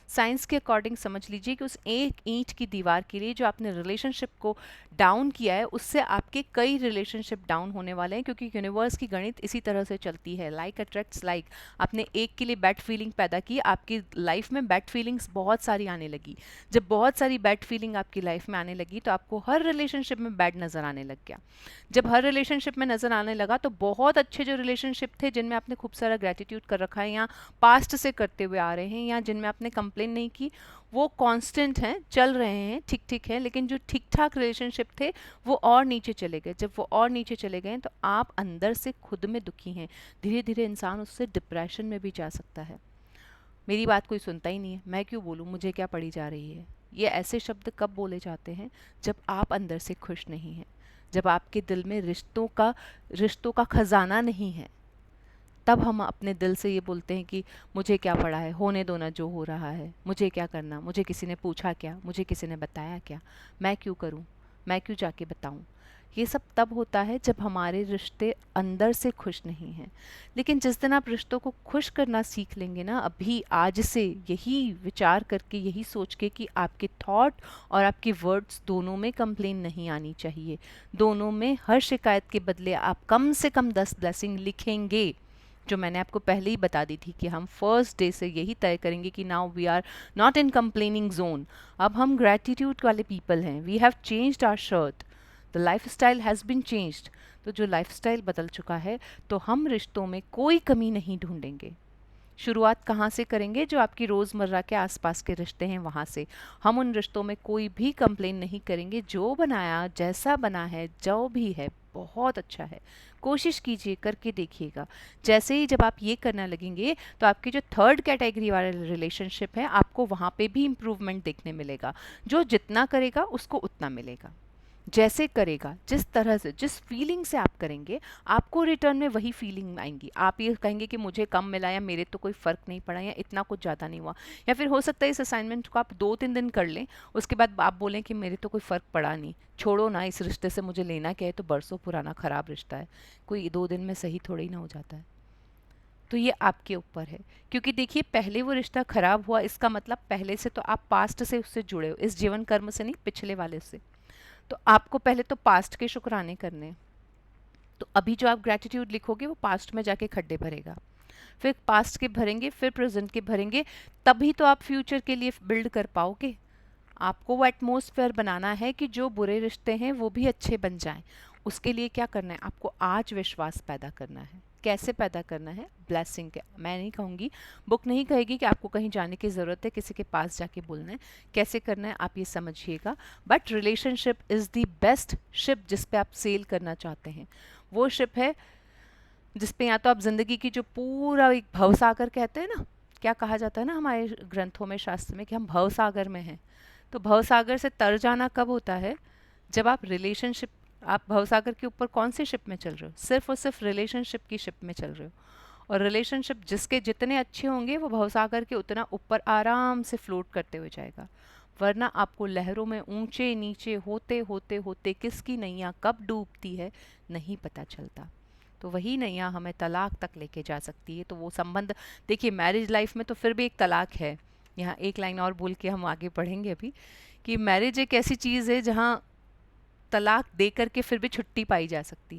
साइंस के अकॉर्डिंग समझ लीजिए कि उस एक ईंट की दीवार के लिए जो आपने रिलेशनशिप को डाउन किया है, उससे आपके कई रिलेशनशिप डाउन होने वाले हैं, क्योंकि यूनिवर्स की गणित इसी तरह से चलती है, लाइक अट्रैक्ट्स लाइक। आपने एक के लिए बैड फीलिंग पैदा की, आपकी लाइफ में बैड फीलिंग्स बहुत सारी आने लगी। जब बहुत सारी बैड फीलिंग आपकी लाइफ में आने लगी तो आपको हर रिलेशनशिप में बैड नज़र आने लग गया। जब हर रिलेशनशिप में नज़र आने लगा तो बहुत अच्छे जो रिलेशनशिप थे, जिनमें आपने खूब सारा ग्रेटिट्यूड कर रखा है या पास्ट से करते हुए आ रहे हैं, या जिनमें आपने कंप्लेन नहीं की, वो कांस्टेंट हैं, चल रहे हैं, ठीक ठीक है। लेकिन जो ठीक ठाक रिलेशनशिप थे वो और नीचे चले गए। जब वो और नीचे चले गए तो आप अंदर से खुद में दुखी हैं। धीरे धीरे इंसान उससे डिप्रेशन में भी जा सकता है। मेरी बात कोई सुनता ही नहीं है, मैं क्यों बोलूँ, मुझे क्या पड़ी जा रही है। ये ऐसे शब्द कब बोले जाते हैं? जब आप अंदर से खुश नहीं हैं, जब आपके दिल में रिश्तों का खजाना नहीं है, तब हम अपने दिल से ये बोलते हैं कि मुझे क्या पड़ा है, होने दो ना जो हो रहा है, मुझे क्या करना, मुझे किसी ने पूछा क्या, मुझे किसी ने बताया क्या, मैं क्यों करूं, मैं क्यों जाके बताऊं। ये सब तब होता है जब हमारे रिश्ते अंदर से खुश नहीं हैं। लेकिन जिस दिन आप रिश्तों को खुश करना सीख लेंगे ना, अभी आज से यही विचार करके, यही सोच के कि आपके थॉट और आपके वर्ड्स दोनों में कंप्लेन नहीं आनी चाहिए, दोनों में हर शिकायत के बदले आप कम से कम 10 ब्लेसिंग लिखेंगे, जो मैंने आपको पहले ही बता दी थी कि हम फर्स्ट डे से यही तय करेंगे कि now we are not in complaining zone, अब हम ग्रेटिट्यूड वाले पीपल हैं। We have changed our shirt, the life style has been changed. तो जो लाइफ स्टाइल बदल चुका है तो हम रिश्तों में कोई कमी नहीं ढूंढेंगे। शुरुआत कहाँ से करेंगे? जो आपकी रोज़मर्रा के आसपास के रिश्ते हैं वहाँ से। हम उन रिश्तों में कोई भी कंप्लेन नहीं करेंगे। जो बनाया, जैसा बना है, जो भी है बहुत अच्छा है, कोशिश कीजिए, करके देखिएगा। जैसे ही जब आप ये करना लगेंगे तो आपकी जो थर्ड कैटेगरी वाले रिलेशनशिप है, आपको वहाँ पे भी इम्प्रूवमेंट देखने मिलेगा। जो जितना करेगा उसको उतना मिलेगा, जैसे करेगा, जिस तरह से, जिस फीलिंग से आप करेंगे, आपको रिटर्न में वही फीलिंग आएंगी। आप ये कहेंगे कि मुझे कम मिला, या मेरे तो कोई फ़र्क नहीं पड़ा, या इतना कुछ ज़्यादा नहीं हुआ। या फिर हो सकता है इस असाइनमेंट को आप 2-3 दिन कर लें, उसके बाद आप बोलें कि मेरे तो कोई फ़र्क पड़ा नहीं, छोड़ो ना, इस रिश्ते से मुझे लेना क्या है, तो बरसों पुराना ख़राब रिश्ता है, कोई 2 दिन में सही थोड़ी ना हो जाता है। तो ये आपके ऊपर है, क्योंकि देखिए पहले वो रिश्ता ख़राब हुआ, इसका मतलब पहले से तो आप पास्ट से उससे जुड़े हो, इस जीवन कर्म से नहीं, पिछले वाले से। तो आपको पहले तो पास्ट के शुक्राने करने हैं। तो अभी जो आप ग्रेटिट्यूड लिखोगे वो पास्ट में जाके खड्डे भरेगा, फिर पास्ट के भरेंगे, फिर प्रेजेंट के भरेंगे, तभी तो आप फ्यूचर के लिए बिल्ड कर पाओगे। आपको वो एटमॉस्फेयर बनाना है कि जो बुरे रिश्ते हैं वो भी अच्छे बन जाएं। उसके लिए क्या करना है? आपको आज विश्वास पैदा करना है। कैसे पैदा करना है? ब्लेसिंग के। मैं नहीं कहूँगी, बुक नहीं कहेगी कि आपको कहीं जाने की ज़रूरत है, किसी के पास जाके बोलना है। कैसे करना है आप ये समझिएगा। But relationship is the best ship जिस पे आप सेल करना चाहते हैं। वो शिप है जिस पे या तो आप ज़िंदगी की जो पूरा एक भवसागर कहते हैं ना, क्या कहा जाता है ना हमारे ग्रंथों में, शास्त्र में, कि हम भवसागर में हैं। तो भवसागर से तर जाना कब होता है? जब आप रिलेशनशिप, आप भवसागर के ऊपर कौन सी शिप में चल रहे हो? सिर्फ और सिर्फ रिलेशनशिप की शिप में चल रहे हो। और रिलेशनशिप जिसके जितने अच्छे होंगे वो भवसागर के उतना ऊपर आराम से फ्लोट करते हुए जाएगा। वरना आपको लहरों में ऊंचे नीचे होते होते होते किसकी नैया कब डूबती है नहीं पता चलता। तो वही नैया हमें तलाक तक लेके जा सकती है। तो वो संबंध, देखिए मैरिज लाइफ में तो फिर भी एक तलाक है। यहाँ एक लाइन और बोल के हम आगे बढ़ेंगे अभी, कि मैरिज एक ऐसी चीज़ है जहाँ तलाक दे करके फिर भी छुट्टी पाई जा सकती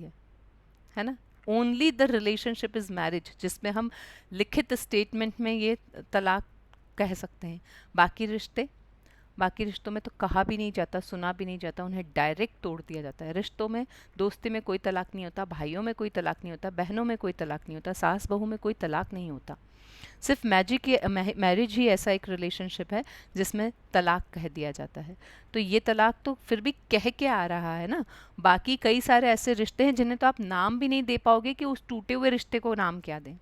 है ना। Only the relationship is marriage, जिसमें हम लिखित स्टेटमेंट में ये तलाक कह सकते हैं। बाकी रिश्ते बाकी रिश्तों में तो कहा भी नहीं जाता, सुना भी नहीं जाता, उन्हें डायरेक्ट तोड़ दिया जाता है। रिश्तों में, दोस्ती में कोई तलाक नहीं होता, भाइयों में कोई तलाक नहीं होता, बहनों में कोई तलाक नहीं होता, सास बहू में कोई तलाक नहीं होता। सिर्फ मैरिज ही ऐसा एक रिलेशनशिप है जिसमें तलाक कह दिया जाता है। तो ये तलाक तो फिर भी कह के आ रहा है ना। बाकी कई सारे ऐसे रिश्ते हैं जिन्हें तो आप नाम भी नहीं दे पाओगे कि उस टूटे हुए रिश्ते को नाम क्या दें।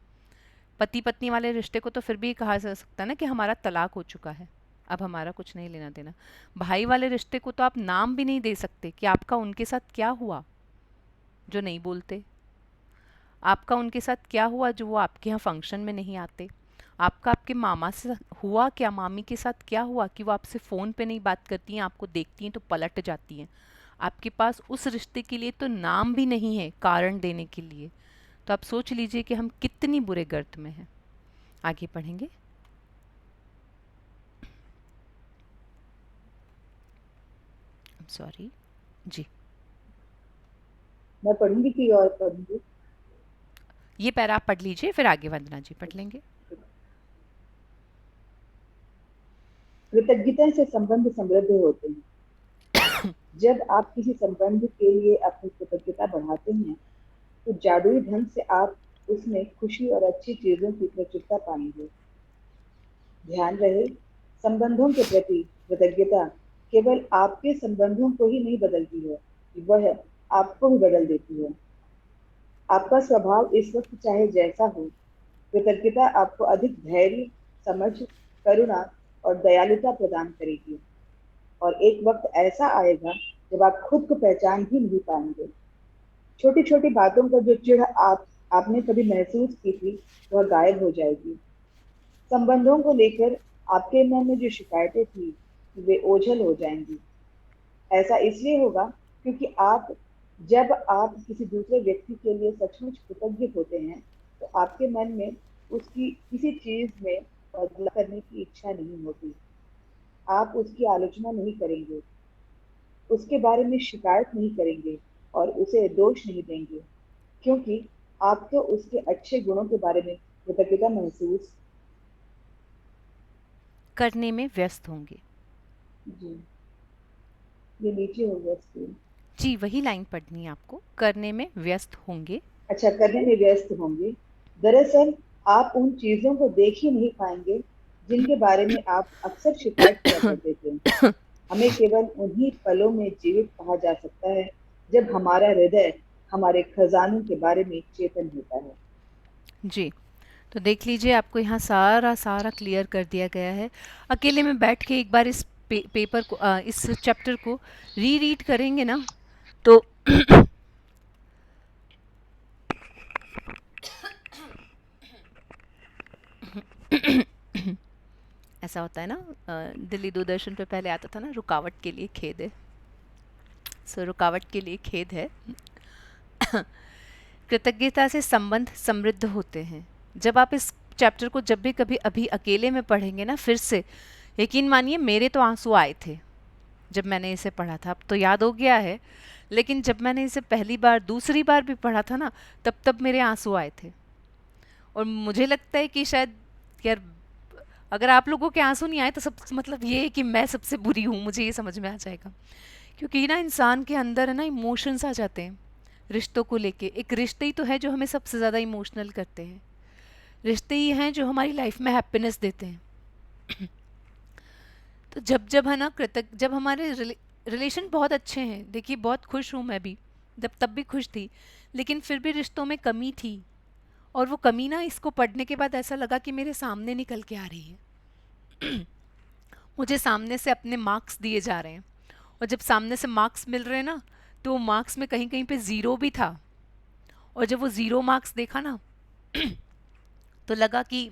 पति पत्नी वाले रिश्ते को तो फिर भी कहा जा सकता है ना कि हमारा तलाक हो चुका है, अब हमारा कुछ नहीं लेना देना। भाई वाले रिश्ते को तो आप नाम भी नहीं दे सकते कि आपका उनके साथ क्या हुआ जो नहीं बोलते, आपका उनके साथ क्या हुआ जो वो आपके यहाँ फंक्शन में नहीं आते, आपका आपके मामा से हुआ क्या, मामी के साथ क्या हुआ कि वो आपसे फ़ोन पे नहीं बात करती हैं, आपको देखती हैं तो पलट जाती हैं। आपके पास उस रिश्ते के लिए तो नाम भी नहीं है कारण देने के लिए। तो आप सोच लीजिए कि हम कितनी बुरे गर्त में हैं। आगे पढ़ेंगे। सॉरी जी, मैं पढ़ूंगी कि और पढ़ूंगी? ये पैरा आप पढ़ लीजिए, फिर आगे वंदना जी पढ़ लेंगे। कृतज्ञता से संबंध समृद्ध होते हैं। जब आप किसी संबंध के लिए अपनी कृतज्ञता बढ़ाते हैं तो जादुई ढंग से आप उसमें खुशी और अच्छी चीजों की प्रचुरता पाएंगे। ध्यान रहे, संबंधों के प्रति कृतज्ञता केवल आपके संबंधों को ही नहीं बदलती है, वह आपको भी बदल देती है। आपका स्वभाव इस वक्त चाहे जैसा हो, कृतज्ञता आपको अधिक धैर्य, समझ, करुणा और दयालुता प्रदान करेगी। और एक वक्त ऐसा आएगा जब आप खुद को पहचान ही नहीं पाएंगे। छोटी छोटी बातों पर जो चिढ़ आपने कभी महसूस की थी वह गायब हो जाएगी। संबंधों को लेकर आपके मन में जो शिकायतें थी वे ओझल हो जाएंगी। ऐसा इसलिए होगा क्योंकि जब आप किसी दूसरे व्यक्ति के लिए सचमुच कृतज्ञ होते हैं तो आपके मन में उसकी किसी चीज में बदलाव करने की इच्छा नहीं होती। आप उसकी आलोचना नहीं करेंगे, उसके बारे में शिकायत नहीं करेंगे और उसे दोष नहीं देंगे, क्योंकि आप तो उसके अच्छे गुणों के बारे में कृतज्ञता महसूस करने में व्यस्त होंगे। जी, ये नीचे हो गया स्क्रीन। जी, वही लाइन पढ़नी है आपको, करने में व्यस्त होंगे। अच्छा, करने में व्यस्त होंगे। दरअसल आप उन चीजों को देख ही नहीं पाएंगे जिनके बारे में आप अक्सर शिकायत किया करते थे। हमें केवल उन्हीं पलों में जीवित कहा जा सकता है जब हमारा हृदय हमारे खजानों के बारे में चेतन होता है। जी, तो देख लीजिए, आपको यहाँ सारा सारा क्लियर कर दिया गया है। अकेले में बैठ के एक बार इस पेपर को इस चैप्टर को रीड करेंगे ना तो ऐसा होता है ना, दिल्ली दूरदर्शन पे पहले आता था ना, रुकावट के लिए खेद है। सो रुकावट के लिए खेद है। कृतज्ञता से संबंध समृद्ध होते हैं। जब आप इस चैप्टर को जब भी कभी अभी अकेले में पढ़ेंगे ना, फिर से यकीन मानिए मेरे तो आंसू आए थे जब मैंने इसे पढ़ा था। अब तो याद हो गया है, लेकिन जब मैंने इसे पहली बार दूसरी बार भी पढ़ा था ना, तब मेरे आंसू आए थे। और मुझे लगता है कि शायद यार, अगर आप लोगों के आंसू नहीं आए तो सब मतलब ये है कि मैं सबसे बुरी हूँ, मुझे ये समझ में आ जाएगा। क्योंकि ना इंसान के अंदर है ना इमोशंस आ जाते हैं रिश्तों को लेके। एक रिश्ते ही तो है जो हमें सबसे ज़्यादा इमोशनल करते हैं, रिश्ते ही हैं जो हमारी लाइफ में हैप्पीनेस देते हैं। तो जब है ना जब हमारे रिलेशन बहुत अच्छे हैं, देखिए बहुत खुश हूँ मैं भी, जब तब भी खुश थी, लेकिन फिर भी रिश्तों में कमी थी। और वो कमी ना इसको पढ़ने के बाद ऐसा लगा कि मेरे सामने निकल के आ रही है। मुझे सामने से अपने मार्क्स दिए जा रहे हैं, और जब सामने से मार्क्स मिल रहे हैं ना, तो वो मार्क्स में कहीं कहीं पे ज़ीरो भी था। और जब वो ज़ीरो मार्क्स देखा ना तो लगा कि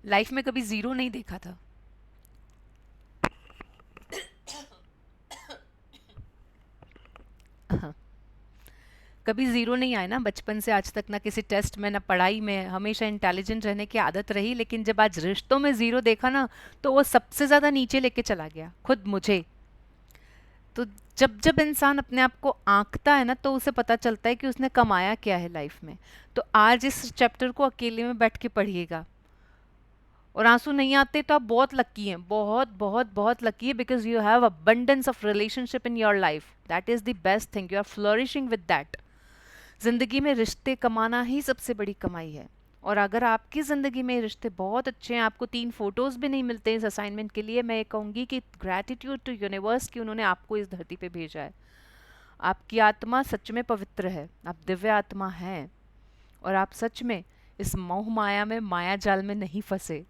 लाइफ में कभी ज़ीरो नहीं देखा था। हाँ, कभी ज़ीरो नहीं आए ना बचपन से आज तक, ना किसी टेस्ट में ना पढ़ाई में, हमेशा इंटेलिजेंट रहने की आदत रही। लेकिन जब आज रिश्तों में ज़ीरो देखा ना, तो वो सबसे ज़्यादा नीचे लेके चला गया खुद मुझे। तो जब जब इंसान अपने आप को आंकता है ना, तो उसे पता चलता है कि उसने कमाया क्या है लाइफ में। तो आज इस चैप्टर को अकेले में बैठ के पढ़िएगा, और आंसू नहीं आते तो आप बहुत लकी हैं, बहुत बहुत बहुत लकी है, because you have abundance of relationship in your life, that is the best thing, you are flourishing with that. जिंदगी में रिश्ते कमाना ही सबसे बड़ी कमाई है। और अगर आपकी ज़िंदगी में रिश्ते बहुत अच्छे हैं, आपको 3 फोटोज़ भी नहीं मिलते इस असाइनमेंट के लिए, मैं ये कहूँगी कि ग्रैटिट्यूड टू यूनिवर्स कि उन्होंने आपको इस धरती पे भेजा है। आपकी आत्मा सच में पवित्र है, आप दिव्य आत्मा हैं, और आप सच में इस मोह माया में, माया जाल में नहीं फंसे,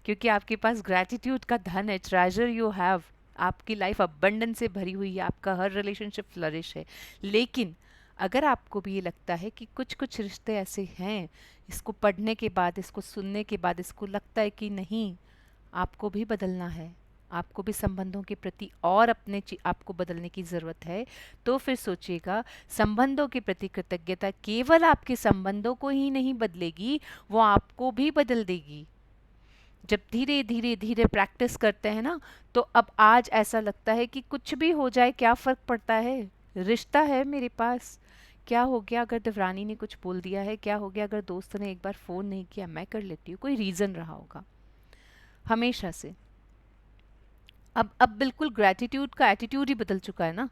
क्योंकि आपके पास ग्रैटिट्यूड का धन है, ट्रेजर यू हैव। आपकी लाइफ अबंडेंस से भरी हुई है, आपका हर रिलेशनशिप फ्लरिश है। लेकिन अगर आपको भी ये लगता है कि कुछ कुछ रिश्ते ऐसे हैं, इसको पढ़ने के बाद, इसको सुनने के बाद इसको लगता है कि नहीं, आपको भी बदलना है, आपको भी संबंधों के प्रति और अपने आपको बदलने की ज़रूरत है, तो फिर सोचिएगा, संबंधों के प्रति कृतज्ञता केवल आपके संबंधों को ही नहीं बदलेगी, वो आपको भी बदल देगी। जब धीरे धीरे धीरे प्रैक्टिस करते हैं ना, तो अब आज ऐसा लगता है कि कुछ भी हो जाए क्या फ़र्क पड़ता है, रिश्ता है मेरे पास। क्या हो गया अगर देवरानी ने कुछ बोल दिया है, क्या हो गया अगर दोस्त ने एक बार फ़ोन नहीं किया, मैं कर लेती हूँ, कोई रीज़न रहा होगा हमेशा से। अब बिल्कुल ग्रैटिट्यूड का एटीट्यूड ही बदल चुका है ना।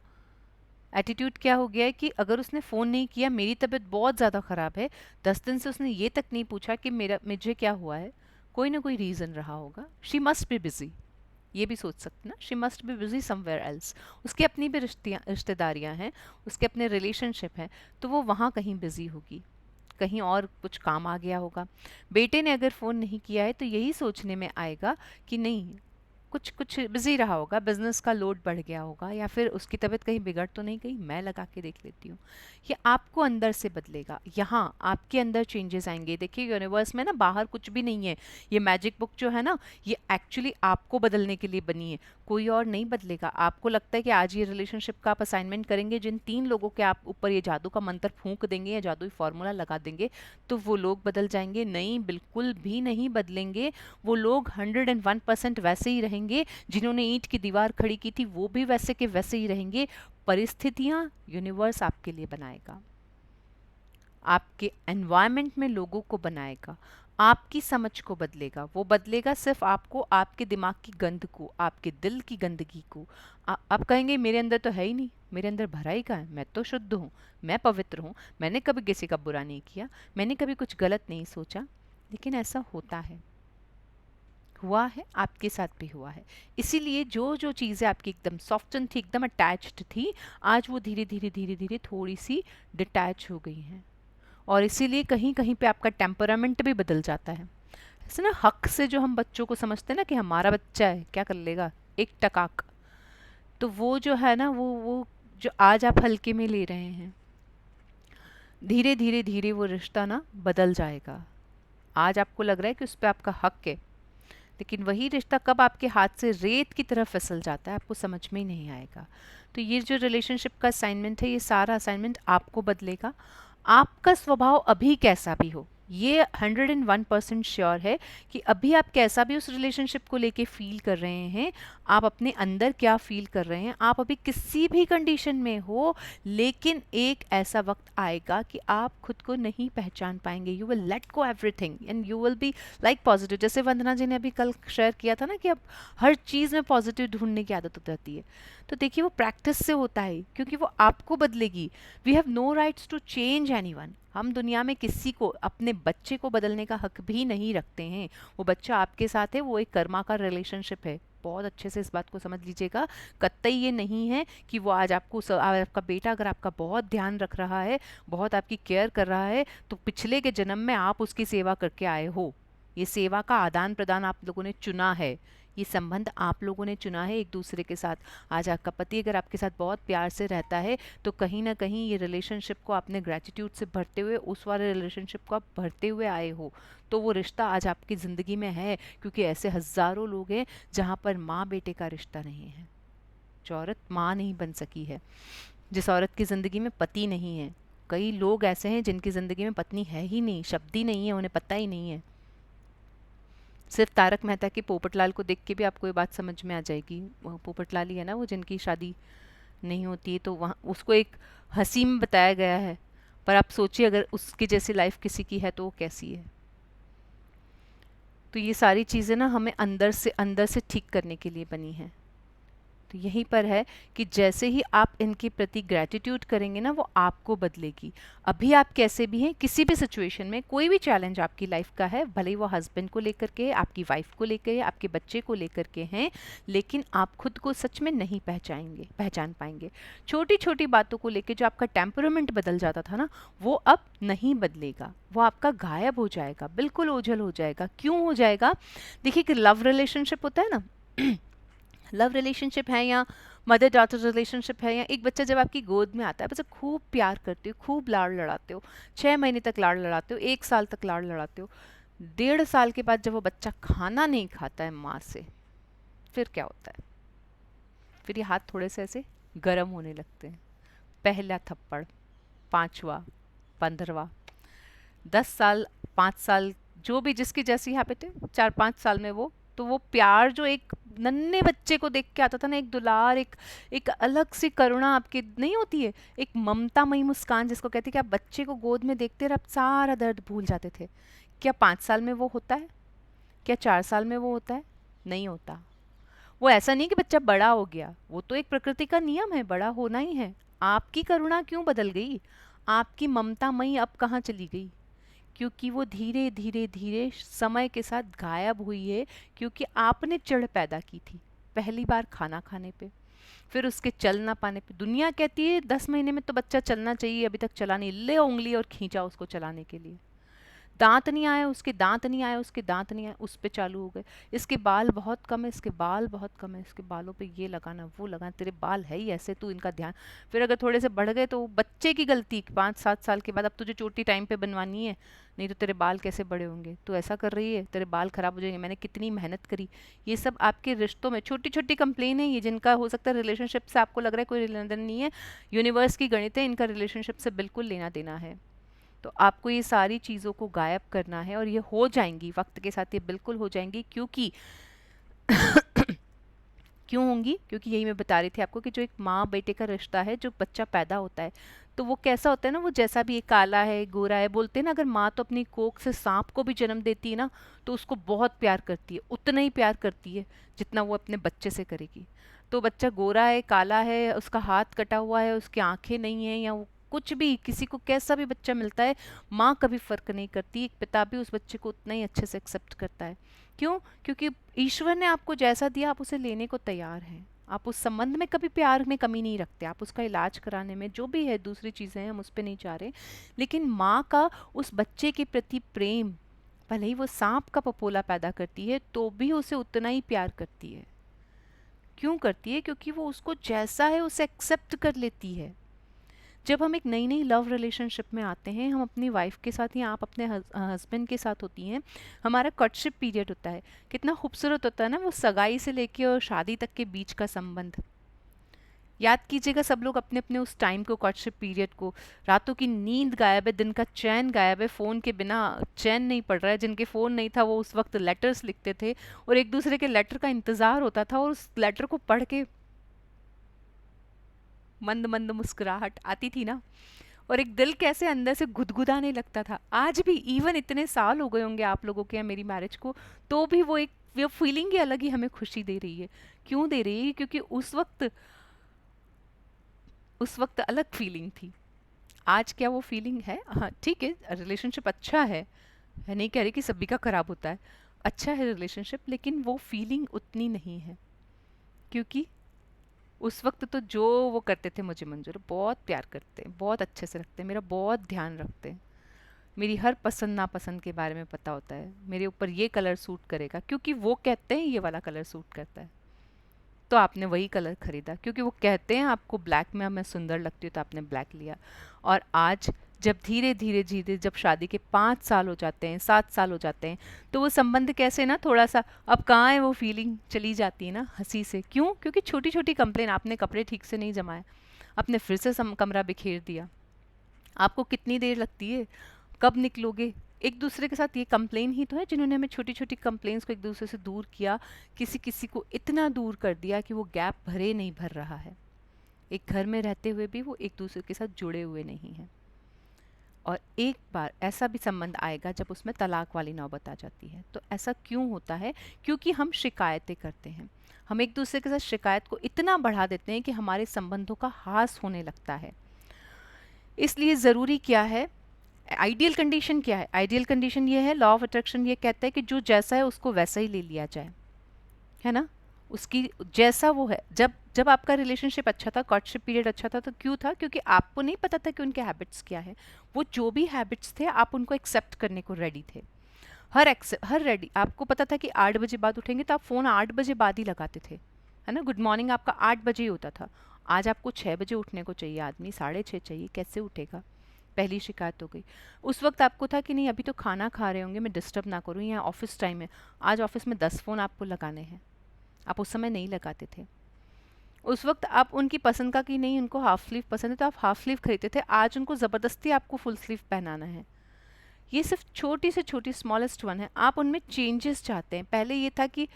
एटीट्यूड क्या हो गया है कि अगर उसने फ़ोन नहीं किया, मेरी तबीयत बहुत ज़्यादा ख़राब है, 10 दिन से उसने ये तक नहीं पूछा कि मुझे क्या हुआ है, कोई ना कोई रीज़न रहा होगा। शी मस्ट बी बिज़ी, ये भी सोच सकते ना, she must be busy somewhere else. उसकी अपनी भी रिश्तेदारियाँ हैं, उसके अपने रिलेशनशिप हैं, तो वो वहाँ कहीं बिज़ी होगी, कहीं और कुछ काम आ गया होगा। बेटे ने अगर फ़ोन नहीं किया है तो यही सोचने में आएगा कि नहीं, कुछ कुछ बिजी रहा होगा, बिजनेस का लोड बढ़ गया होगा, या फिर उसकी तबीयत कहीं बिगड़ तो नहीं गई, मैं लगा के देख लेती हूँ। ये आपको अंदर से बदलेगा, यहाँ आपके अंदर चेंजेस आएंगे। देखिए यूनिवर्स में ना बाहर कुछ भी नहीं है, ये मैजिक बुक जो है ना, ये एक्चुअली आपको बदलने के लिए बनी है, कोई और नहीं बदलेगा। आपको लगता है कि आज ये रिलेशनशिप का आप असाइनमेंट करेंगे, जिन 3 लोगों के आप ऊपर ये जादू का मंत्र फूंक देंगे या जादुई फॉर्मूला लगा देंगे, तो वो लोग बदल जाएंगे? नहीं, बिल्कुल भी नहीं बदलेंगे। वो लोग 101% वैसे ही रहेंगे, जिन्होंने ईंट की दीवार खड़ी की थी वो भी वैसे के वैसे ही रहेंगे। परिस्थितियां यूनिवर्स आपके लिए बनाएगा, आपके एनवायरनमेंट में लोगों को बनाएगा, आपकी समझ को बदलेगा। वो बदलेगा सिर्फ आपको, आपके दिमाग की गंध को, आपके दिल की गंदगी को। आप कहेंगे मेरे अंदर तो है ही नहीं, मेरे अंदर भरा ही कहाँ है, मैं तो शुद्ध हूँ, मैं पवित्र हूँ, मैंने कभी किसी का बुरा नहीं किया, मैंने कभी कुछ गलत नहीं सोचा। लेकिन ऐसा होता है, हुआ है, आपके साथ भी हुआ है। इसीलिए जो जो चीज़ें आपकी एकदम सॉफ्टन थी, एकदम अटैच्ड थी, आज वो धीरे धीरे धीरे धीरे थोड़ी सी डिटैच हो गई हैं। और इसीलिए कहीं कहीं पे आपका टेम्परामेंट भी बदल जाता है। ऐसे ना हक से जो हम बच्चों को समझते हैं ना कि हमारा बच्चा है, क्या कर लेगा, एक टकाक, तो वो जो है ना, वो जो आज आप हल्के में ले रहे हैं, धीरे धीरे धीरे वो रिश्ता ना बदल जाएगा। आज आपको लग रहा है कि उस पर आपका हक है, लेकिन वही रिश्ता कब आपके हाथ से रेत की तरह फिसल जाता है, आपको समझ में ही नहीं आएगा। तो ये जो रिलेशनशिप का असाइनमेंट है, ये सारा असाइनमेंट आपको बदलेगा। आपका स्वभाव अभी कैसा भी हो, ये 101% श्योर है कि अभी आप कैसा भी उस रिलेशनशिप को लेके फील कर रहे हैं, आप अपने अंदर क्या फील कर रहे हैं, आप अभी किसी भी कंडीशन में हो, लेकिन एक ऐसा वक्त आएगा कि आप खुद को नहीं पहचान पाएंगे। You will let go everything and you will be like positive. जैसे वंदना जी ने अभी कल शेयर किया था ना कि अब हर चीज़ में पॉजिटिव ढूंढने की आदत हो जाती है। तो देखिए वो प्रैक्टिस से होता है, क्योंकि वो आपको बदलेगी। We have no rights to change anyone. हम दुनिया में किसी को, अपने बच्चे को बदलने का हक भी नहीं रखते हैं। वो बच्चा आपके साथ है, वो एक कर्मा का रिलेशनशिप है। बहुत अच्छे से इस बात को समझ लीजिएगा। कतई ये नहीं है कि वो आज आपको आपका बेटा अगर आपका बहुत ध्यान रख रहा है, बहुत आपकी केयर कर रहा है, तो पिछले के जन्म में आप उसकी सेवा करके आए हो। ये सेवा का आदान प्रदान आप लोगों ने चुना है, ये संबंध आप लोगों ने चुना है एक दूसरे के साथ। आज आपका पति अगर आपके साथ बहुत प्यार से रहता है, तो कहीं ना कहीं ये रिलेशनशिप को आपने ग्रेटिट्यूड से भरते हुए, उस वाले रिलेशनशिप को आप भरते हुए आए हो, तो वो रिश्ता आज आपकी ज़िंदगी में है। क्योंकि ऐसे हज़ारों लोग हैं जहाँ पर माँ बेटे का रिश्ता नहीं है, जो औरत माँ नहीं बन सकी है, जिस औरत की ज़िंदगी में पति नहीं है। कई लोग ऐसे हैं जिनकी ज़िंदगी में पत्नी है ही नहीं, शब्द ही नहीं है, उन्हें पता ही नहीं है। सिर्फ तारक मेहता के पोपटलाल को देख के भी आपको ये बात समझ में आ जाएगी। पोपटलाल ही है ना वो, जिनकी शादी नहीं होती है, तो वहाँ उसको एक हंसी में बताया गया है, पर आप सोचिए अगर उसकी जैसी लाइफ किसी की है तो वो कैसी है। तो ये सारी चीज़ें ना हमें अंदर से ठीक करने के लिए बनी हैं। तो यहीं पर है कि जैसे ही आप इनके प्रति ग्रैटिट्यूड करेंगे ना, वो आपको बदलेगी। अभी आप कैसे भी हैं, किसी भी सिचुएशन में, कोई भी चैलेंज आपकी लाइफ का है, भले ही वो हस्बैंड को लेकर के, आपकी वाइफ को लेकर, आपके बच्चे को लेकर के हैं, लेकिन आप खुद को सच में नहीं पहचान पाएंगे। छोटी छोटी बातों को लेकर जो आपका टेम्परामेंट बदल जाता था ना, वो अब नहीं बदलेगा, वो आपका गायब हो जाएगा, बिल्कुल ओझल हो जाएगा। क्यों हो जाएगा? देखिए कि लव रिलेशनशिप होता है ना, लव रिलेशनशिप है या मदर डॉटर रिलेशनशिप है, या एक बच्चा जब आपकी गोद में आता है, बच्चा खूब प्यार करते हो, खूब लाड़ लड़ाते हो, 6 महीने तक लाड़ लड़ाते हो, 1 साल तक लाड़ लड़ाते हो, 1.5 साल के बाद जब वो बच्चा खाना नहीं खाता है माँ से, फिर क्या होता है? फिर ये हाथ थोड़े से ऐसे गर्म होने लगते हैं। पहला थप्पड़, 5वां, 15वां, 10 साल, 5 साल, जो भी जिसकी जैसी हैबिट है, 4-5 साल में वो, तो वो प्यार जो एक नन्हे बच्चे को देख के आता था ना, एक दुलार, एक अलग सी करुणा आपकी नहीं होती है, एक ममतामयी मुस्कान जिसको कहते हैं, कि आप बच्चे को गोद में देखते रहे, आप सारा दर्द भूल जाते थे। क्या 5 साल में वो होता है? क्या 4 साल में वो होता है? नहीं होता। वो ऐसा नहीं कि बच्चा बड़ा हो गया, वो तो एक प्रकृति का नियम है, बड़ा होना ही है। आपकी करुणा क्यों बदल गई? आपकी ममतामयी अब कहाँ चली गई? क्योंकि वो धीरे धीरे धीरे समय के साथ गायब हुई है, क्योंकि आपने चिढ़ पैदा की थी पहली बार खाना खाने पे, फिर उसके चल ना पाने पे। दुनिया कहती है 10 महीने में तो बच्चा चलना चाहिए, अभी तक चला नहीं, ले उंगली और खींचा उसको चलाने के लिए। दांत नहीं आए उसके, दांत नहीं आए उसके, दांत नहीं आए, उस पे चालू हो गए। इसके बाल बहुत कम है, इसके बाल बहुत कम है, इसके बालों पे ये लगाना वो लगाना, तेरे बाल है ही ऐसे, तू इनका ध्यान। फिर अगर थोड़े से बढ़ गए तो बच्चे की गलती, 5-7 साल के बाद अब तुझे चोटी टाइम पे बनवानी है, नहीं तो तेरे बाल कैसे बड़े होंगे, तू ऐसा कर रही है, तेरे बाल खराब हो जाएंगे, मैंने कितनी मेहनत करी। ये सब आपके रिश्तों में छोटी छोटी कंप्लेन है, ये जिनका हो सकता है रिलेशनशिप से आपको लग रहा है कोई लेना नहीं है, यूनिवर्स की गणित है, इनका रिलेशनशिप से बिल्कुल लेना देना है। तो आपको ये सारी चीज़ों को गायब करना है, और ये हो जाएंगी वक्त के साथ, ये बिल्कुल हो जाएंगी। क्योंकि क्यों होंगी? क्योंकि यही मैं बता रही थी आपको, कि जो एक माँ बेटे का रिश्ता है, जो बच्चा पैदा होता है, तो वो कैसा होता है ना, वो जैसा भी, एक काला है, गोरा है, बोलते हैं ना, अगर माँ तो अपनी कोख से सांप को भी जन्म देती है ना, तो उसको बहुत प्यार करती है, उतना ही प्यार करती है जितना वो अपने बच्चे से करेगी। तो बच्चा गोरा है, काला है, उसका हाथ कटा हुआ है, उसकी आंखें नहीं है, या वो कुछ भी, किसी को कैसा भी बच्चा मिलता है, माँ कभी फर्क नहीं करती, एक पिता भी उस बच्चे को उतना ही अच्छे से एक्सेप्ट करता है। क्यों? क्योंकि ईश्वर ने आपको जैसा दिया, आप उसे लेने को तैयार हैं। आप उस संबंध में कभी प्यार में कमी नहीं रखते, आप उसका इलाज कराने में, जो भी है दूसरी चीज़ें हैं, हम उस पर नहीं जा रहे, लेकिन माँ का उस बच्चे के प्रति प्रेम, भले ही वो सांप का पपोला पैदा करती है, तो भी उसे उतना ही प्यार करती है। क्यों करती है? क्योंकि वो उसको जैसा है उसे एक्सेप्ट कर लेती है। जब हम एक नई नई लव रिलेशनशिप में आते हैं, हम अपनी वाइफ के साथ या आप अपने हस्बैंड के साथ होती हैं, हमारा कटशिप पीरियड होता है, कितना खूबसूरत होता है ना वो, सगाई से लेके और शादी तक के बीच का संबंध। याद कीजिएगा सब लोग अपने अपने उस टाइम को, कटशिप पीरियड को। रातों की नींद गायब है, दिन का चैन गायब है, फ़ोन के बिना चैन नहीं पड़ रहा है। जिनके फ़ोन नहीं था वो उस वक्त लेटर्स लिखते थे, और एक दूसरे के लेटर का इंतज़ार होता था, और उस लेटर को पढ़ के मंद मंद मुस्कुराहट आती थी ना, और एक दिल कैसे अंदर से गुदगुदाने लगता था। आज भी, इवन इतने साल हो गए होंगे आप लोगों के या मेरी मैरिज को, तो भी वो फीलिंग ही अलग ही हमें खुशी दे रही है। क्यों दे रही है? क्योंकि उस वक्त अलग फीलिंग थी। आज क्या वो फीलिंग है? हाँ ठीक है, रिलेशनशिप अच्छा है, मैं नहीं कह रही कि सभी का खराब होता है, अच्छा है रिलेशनशिप, लेकिन वो फीलिंग उतनी नहीं है। क्योंकि उस वक्त तो जो वो करते थे मुझे मंजूर, बहुत प्यार करते, बहुत अच्छे से रखते, मेरा बहुत ध्यान रखते, मेरी हर पसंद नापसंद के बारे में पता होता है, मेरे ऊपर ये कलर सूट करेगा क्योंकि वो कहते हैं ये वाला कलर सूट करता है, तो आपने वही कलर खरीदा। क्योंकि वो कहते हैं आपको ब्लैक में मैं सुंदर लगती हूँ, तो आपने ब्लैक लिया। और आज जब धीरे धीरे धीरे जब शादी के 5 साल हो जाते हैं, 7 साल हो जाते हैं, तो वो संबंध कैसे ना थोड़ा सा, अब कहाँ है वो फीलिंग, चली जाती है ना हंसी से। क्यों? क्योंकि छोटी छोटी कंप्लेन, आपने कपड़े ठीक से नहीं जमाए, आपने फिर से कमरा बिखेर दिया, आपको कितनी देर लगती है, कब निकलोगे, एक दूसरे के साथ। ये कंप्लेन ही तो है जिन्होंने हमें छोटी छोटी कंप्लेन्स को एक दूसरे से दूर किया, किसी किसी को इतना दूर कर दिया कि वो गैप भरे नहीं भर रहा है। एक घर में रहते हुए भी वो एक दूसरे के साथ जुड़े हुए नहीं हैं। और एक बार ऐसा भी संबंध आएगा जब उसमें तलाक वाली नौबत आ जाती है। तो ऐसा क्यों होता है? क्योंकि हम शिकायतें करते हैं, हम एक दूसरे के साथ शिकायत को इतना बढ़ा देते हैं कि हमारे संबंधों का ह्रास होने लगता है। इसलिए ज़रूरी क्या है, आइडियल कंडीशन क्या है? आइडियल कंडीशन ये है, लॉ ऑफ अट्रैक्शन ये कहता है कि जो जैसा है उसको वैसा ही ले लिया जाए, है ना? उसकी जैसा वो है। जब जब आपका रिलेशनशिप अच्छा था, कॉर्टशिप पीरियड अच्छा था, तो क्यों था? क्योंकि आपको नहीं पता था कि उनके हैबिट्स क्या है। वो जो भी हैबिट्स थे आप उनको एक्सेप्ट करने को रेडी थे। हर रेडी, आपको पता था कि 8 बजे बाद उठेंगे तो आप फ़ोन 8 बजे बाद ही लगाते थे, है ना? गुड मॉर्निंग आपका 8 बजे ही होता था। आज आपको 6 बजे उठने को चाहिए, आदमी 6:30 चाहिए, कैसे उठेगा? पहली शिकायत हो गई। उस वक्त आपको था कि नहीं अभी तो खाना खा रहे होंगे, मैं डिस्टर्ब ना करूँ, या ऑफिस टाइम है। आज ऑफिस में 10 फ़ोन आपको लगाने हैं, आप उस समय नहीं लगाते थे। उस वक्त आप उनकी पसंद का कि नहीं उनको हाफ स्लीव पसंद है तो आप हाफ स्लीव खरीदते थे, आज उनको ज़बरदस्ती आपको फुल स्लीव पहनाना है। ये सिर्फ छोटी से छोटी स्मॉलेस्ट वन है, आप उनमें चेंजेस चाहते हैं। पहले ये था कि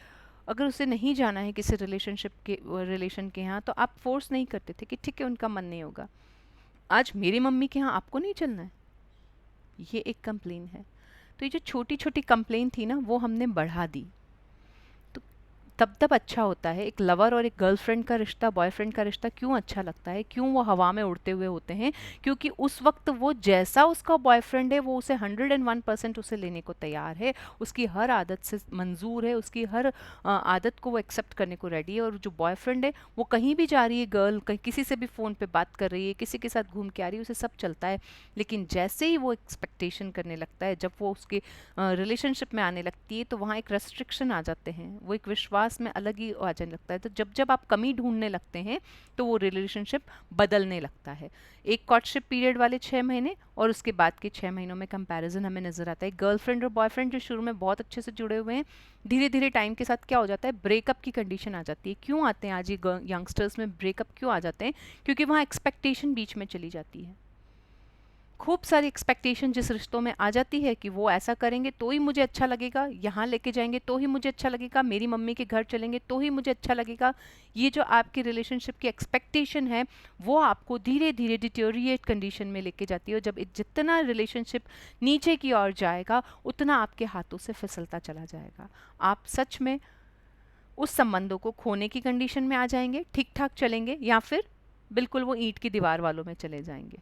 अगर उसे नहीं जाना है किसी रिलेशन के यहाँ तो आप फोर्स नहीं करते थे कि ठीक है उनका मन नहीं होगा। आज मेरी मम्मी के यहाँ आपको नहीं चलना है, ये एक कंप्लेन है। तो ये जो छोटी छोटी कंप्लेन थी ना वो हमने बढ़ा दी। तो तब अच्छा होता है। एक लवर और एक गर्लफ्रेंड का रिश्ता, बॉयफ्रेंड का रिश्ता क्यों अच्छा लगता है, क्यों वो हवा में उड़ते हुए होते हैं? क्योंकि उस वक्त वो जैसा उसका बॉयफ्रेंड है वो उसे 101% उसे लेने को तैयार है, उसकी हर आदत से मंजूर है, उसकी हर आदत को वो एक्सेप्ट करने को रेडी है। और जो बॉयफ्रेंड है वो कहीं भी जा रही है, गर्ल कहीं किसी से भी फ़ोन पे बात कर रही है, किसी के साथ घूम के आ रही है, उसे सब चलता है। लेकिन जैसे ही वो एक्सपेक्टेशन करने लगता है, जब वो उसके रिलेशनशिप में आने लगती है, तो वहाँ एक रेस्ट्रिक्शन आ जाते हैं, वो एक विश्वास में अलग ही आ जाने लगता है। तो जब जब आप कमी ढूंढने लगते हैं तो वो रिलेशनशिप बदलने लगता है। एक कॉर्टशिप पीरियड वाले 6 महीने और उसके बाद के 6 महीनों में कंपैरिजन हमें नजर आता है। गर्लफ्रेंड और बॉयफ्रेंड जो शुरू में बहुत अच्छे से जुड़े हुए हैं, धीरे धीरे टाइम के साथ क्या हो जाता है, ब्रेकअप की कंडीशन आ जाती है। क्यों आते हैं आज ये यंगस्टर्स में ब्रेकअप क्यों आ जाते हैं? क्योंकि वहाँ एक्सपेक्टेशन बीच में चली जाती है। खूब सारी एक्सपेक्टेशन जिस रिश्तों में आ जाती है कि वो ऐसा करेंगे तो ही मुझे अच्छा लगेगा, यहाँ लेके जाएंगे तो ही मुझे अच्छा लगेगा, मेरी मम्मी के घर चलेंगे तो ही मुझे अच्छा लगेगा। ये जो आपकी रिलेशनशिप की एक्सपेक्टेशन है वो आपको धीरे धीरे डिटेरिएट कंडीशन में लेके जाती है। और जब जितना रिलेशनशिप नीचे की ओर जाएगा उतना आपके हाथों से फिसलता चला जाएगा। आप सच में उस संबंधों को खोने की कंडीशन में आ जाएंगे, ठीक ठाक चलेंगे, या फिर बिल्कुल वो ईंट की दीवार वालों में चले जाएंगे।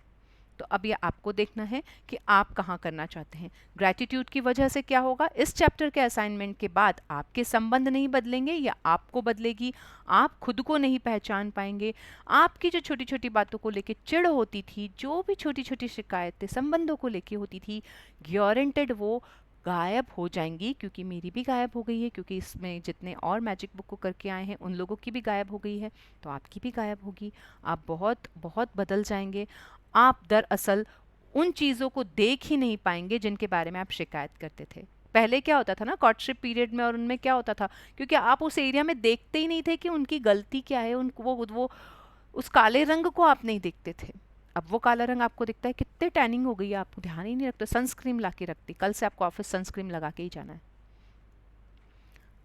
तो अब ये आपको देखना है कि आप कहाँ करना चाहते हैं। ग्रैटिट्यूड की वजह से क्या होगा, इस चैप्टर के असाइनमेंट के बाद आपके संबंध नहीं बदलेंगे या आपको बदलेगी, आप खुद को नहीं पहचान पाएंगे। आपकी जो छोटी छोटी बातों को लेके चिढ़ होती थी, जो भी छोटी छोटी शिकायतें संबंधों को लेके होती थी, गारंटेड वो गायब हो जाएंगी। क्योंकि मेरी भी गायब हो गई है, क्योंकि इसमें जितने और मैजिक बुक को करके आए हैं उन लोगों की भी गायब हो गई है, तो आपकी भी गायब होगी। आप बहुत बहुत बदल जाएंगे। आप दरअसल उन चीज़ों को देख ही नहीं पाएंगे जिनके बारे में आप शिकायत करते थे। पहले क्या होता था ना कॉर्टशिप पीरियड में, और उनमें क्या होता था, क्योंकि आप उस एरिया में देखते ही नहीं थे कि उनकी गलती क्या है, उनको वो उस काले रंग को आप नहीं देखते थे। अब वो काला रंग आपको दिखता है, कितने टैनिंग हो गई है, आपको ध्यान ही नहीं रखते। सनस्क्रीन ला के रखती, कल से आपको ऑफिस सनस्क्रीन लगा के ही जाना है।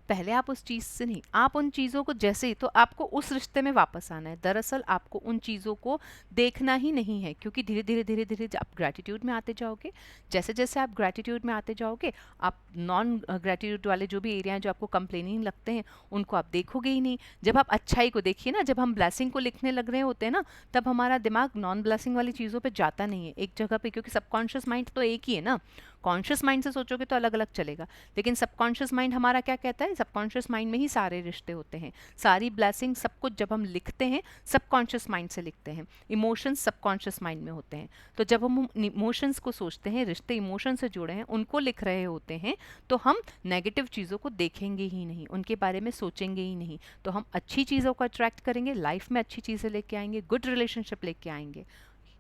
पहले आप उस चीज़ से नहीं, आप उन चीज़ों को जैसे ही, तो आपको उस रिश्ते में वापस आना है। दरअसल आपको उन चीज़ों को देखना ही नहीं है, क्योंकि धीरे धीरे धीरे धीरे आप ग्रैटिट्यूड में आते जाओगे। जैसे जैसे आप ग्रैटिट्यूड में आते जाओगे, आप नॉन ग्रैटिट्यूड वाले जो भी एरिया हैं जो आपको कंप्लेनिंग लगते हैं उनको आप देखोगे ही नहीं। जब आप अच्छाई को देखिए ना, जब हम ब्लेसिंग को लिखने लग रहे होते हैं ना, तब हमारा दिमाग नॉन ब्लेसिंग वाली चीज़ों पर जाता नहीं है एक जगह पे, क्योंकि सबकॉन्शियस माइंड तो एक ही है ना। कॉन्शियस माइंड से सोचोगे तो अलग अलग चलेगा, लेकिन सबकॉन्शियस माइंड हमारा क्या कहता है, सबकॉन्शियस माइंड में ही सारे रिश्ते होते हैं, सारी ब्लेसिंग सब कुछ जब हम लिखते हैं सबकॉन्शियस माइंड से लिखते हैं। इमोशंस सबकॉन्शियस माइंड में होते हैं, तो जब हम इमोशंस को सोचते हैं, रिश्ते इमोशन से जुड़े हैं, उनको लिख रहे होते हैं, तो हम नेगेटिव चीज़ों को देखेंगे ही नहीं, उनके बारे में सोचेंगे ही नहीं। तो हम अच्छी चीज़ों को अट्रैक्ट करेंगे, लाइफ में अच्छी चीज़ें लेके आएंगे, गुड रिलेशनशिप लेके आएंगे।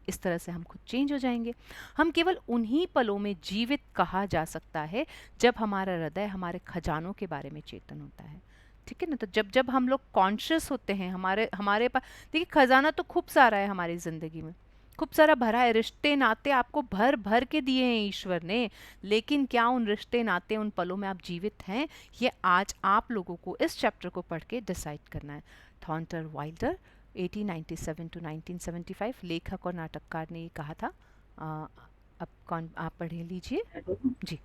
इस तरह से हम खुद चेंज हो जाएंगे। हम केवल उन्हीं पलों में जीवित कहा जा सकता है जब हमारा हृदय हमारे खजानों के बारे में चेतन होता है। ठीक है ना? तो जब जब हम लोग कॉन्शियस होते हैं, हमारे हमारे पास देखिए खजाना तो खूब सारा है हमारी ज़िंदगी में, खूब सारा भरा है। रिश्ते नाते आपको भर भर के दिए हैं ईश्वर ने, लेकिन क्या उन रिश्ते नाते उन पलों में आप जीवित हैं, ये आज आप लोगों को इस चैप्टर को पढ़ के डिसाइड करना है। थॉर्नटर वाइल्डर 1897 to 1975 लेखक और नाटककार ने ये कहा था। अब कौन, आप पढ़े लीजिए जी।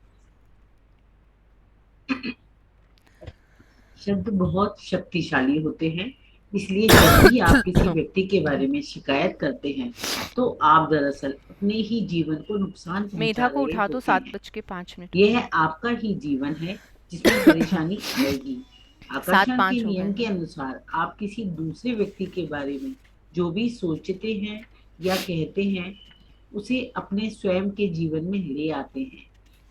शब्द बहुत शक्तिशाली होते हैं, इसलिए जब भी आप किसी व्यक्ति के बारे में शिकायत करते हैं, तो आप दरअसल अपने ही जीवन को नुकसान पहुंचा मेधा को रहे उठा दो, होते हैं। 7:05 यह आपका ही जीवन है जिसमें परेशानी आएगी। सात आकर्षण के पाँच हो गए नियम के हैं। अनुसार आप किसी दूसरे व्यक्ति के बारे में जो भी सोचते हैं या कहते हैं, उसे अपने स्वयं के जीवन में ले आते हैं।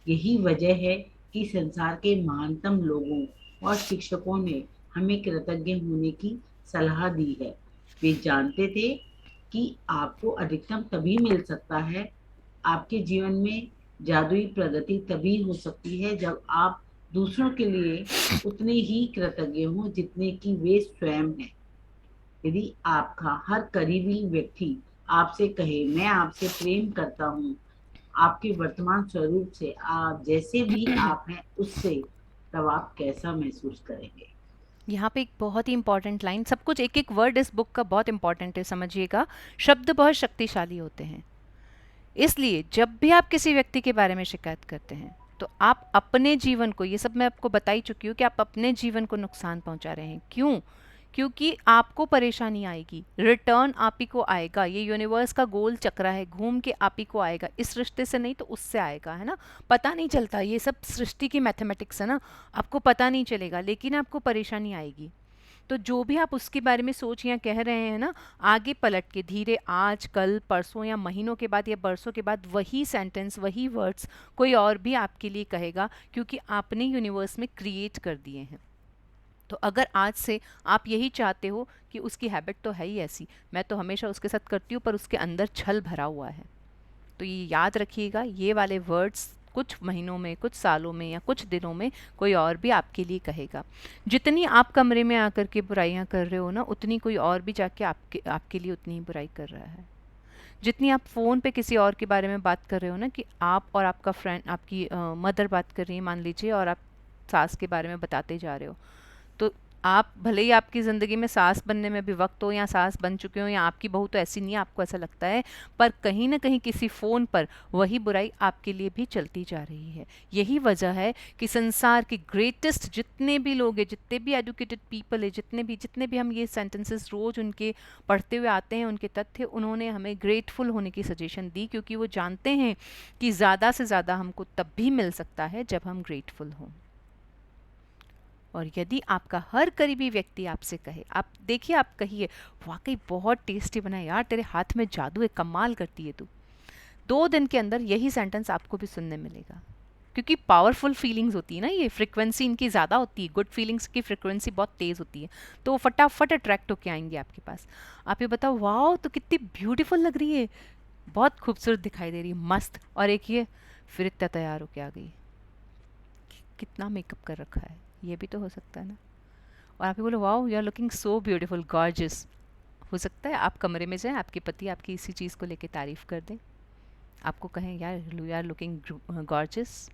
यही वजह है कि संसार के महानतम लोगों और शिक्षकों ने हमें कृतज्ञ होने की सलाह दी है। वे जानते थे कि आपको अधिकतम तभी मिल सकता है, आपके जीवन में जादुई प्रगति तभी हो सकती है जब आप दूसरों के लिए उतने ही कृतज्ञ हों जितने कि वे स्वयं हैं। यदि आपका हर करीबी व्यक्ति आपसे कहे मैं आपसे प्रेम करता हूँ, आपके वर्तमान स्वरूप से आप जैसे भी आप हैं उससे, तब आप कैसा महसूस करेंगे? यहाँ पे एक बहुत ही इंपॉर्टेंट लाइन, सब कुछ एक एक वर्ड इस बुक का बहुत इंपॉर्टेंट है, समझिएगा। शब्द बहुत शक्तिशाली होते हैं, इसलिए जब भी आप किसी व्यक्ति के बारे में शिकायत करते हैं तो आप अपने जीवन को, ये सब मैं आपको बता ही चुकी हूँ कि आप अपने जीवन को नुकसान पहुंचा रहे हैं। क्यों? क्योंकि आपको परेशानी आएगी, रिटर्न आप ही को आएगा। ये यूनिवर्स का गोल चक्रा है, घूम के आप ही को आएगा, इस रिश्ते से नहीं तो उससे आएगा, है ना। पता नहीं चलता, ये सब सृष्टि की मैथमेटिक्स है ना, आपको पता नहीं चलेगा लेकिन आपको परेशानी आएगी। तो जो भी आप उसके बारे में सोच या कह रहे हैं ना, आगे पलट के धीरे आज कल परसों या महीनों के बाद या बरसों के बाद वही सेंटेंस वही वर्ड्स कोई और भी आपके लिए कहेगा, क्योंकि आपने यूनिवर्स में क्रिएट कर दिए हैं। तो अगर आज से आप यही चाहते हो कि उसकी हैबिट तो है ही ऐसी, मैं तो हमेशा उसके साथ करती हूँ पर उसके अंदर छल भरा हुआ है, तो ये याद रखिएगा, ये वाले वर्ड्स कुछ महीनों में, कुछ सालों में या कुछ दिनों में कोई और भी आपके लिए कहेगा। जितनी आप कमरे में आकर के बुराइयां कर रहे हो ना, उतनी कोई और भी जाके आपके आपके लिए उतनी ही बुराई कर रहा है। जितनी आप फ़ोन पे किसी और के बारे में बात कर रहे हो ना, कि आप और आपका फ्रेंड, आपकी मदर बात कर रही है मान लीजिए, और आप सास के बारे में बताते जा रहे हो, तो आप भले ही आपकी ज़िंदगी में सास बनने में भी वक्त हो या सास बन चुके हो या आपकी बहू तो ऐसी नहीं है, आपको ऐसा लगता है, पर कहीं ना कहीं किसी फ़ोन पर वही बुराई आपके लिए भी चलती जा रही है। यही वजह है कि संसार के ग्रेटेस्ट जितने भी लोग हैं, जितने भी एजुकेटेड पीपल है, जितने भी हम ये सेंटेंसेस रोज़ उनके पढ़ते हुए आते हैं, उनके तथ्य, उन्होंने हमें ग्रेटफुल होने की सजेशन दी, क्योंकि वो जानते हैं कि ज़्यादा से ज़्यादा हमको तब भी मिल सकता है जब हम ग्रेटफुल हों। और यदि आपका हर करीबी व्यक्ति आपसे कहे, आप देखिए, आप कहिए वाकई बहुत टेस्टी बना है यार, तेरे हाथ में जादू है, कमाल करती है तू, 2 दिन के अंदर यही सेंटेंस आपको भी सुनने मिलेगा। क्योंकि पावरफुल फीलिंग्स होती है ना, ये फ्रिक्वेंसी इनकी ज़्यादा होती है, गुड फीलिंग्स की फ्रिक्वेंसी बहुत तेज़ होती है, तो वो फटाफट अट्रैक्ट होके आएंगे आपके पास। आप ये बताओ, वाह तो कितनी ब्यूटीफुल लग रही है, बहुत खूबसूरत दिखाई दे रही है, मस्त, और एक ये फिर इतना तैयार होके आ गई, कितना मेकअप कर रखा है, ये भी तो हो सकता है ना। और आप ही बोलो wow you are looking so beautiful gorgeous, हो सकता है आप कमरे में जाएं, आपके पति आपकी इसी चीज़ को लेके तारीफ़ कर दें, आपको कहें यार यू आर लुकिंग गॉर्जियस।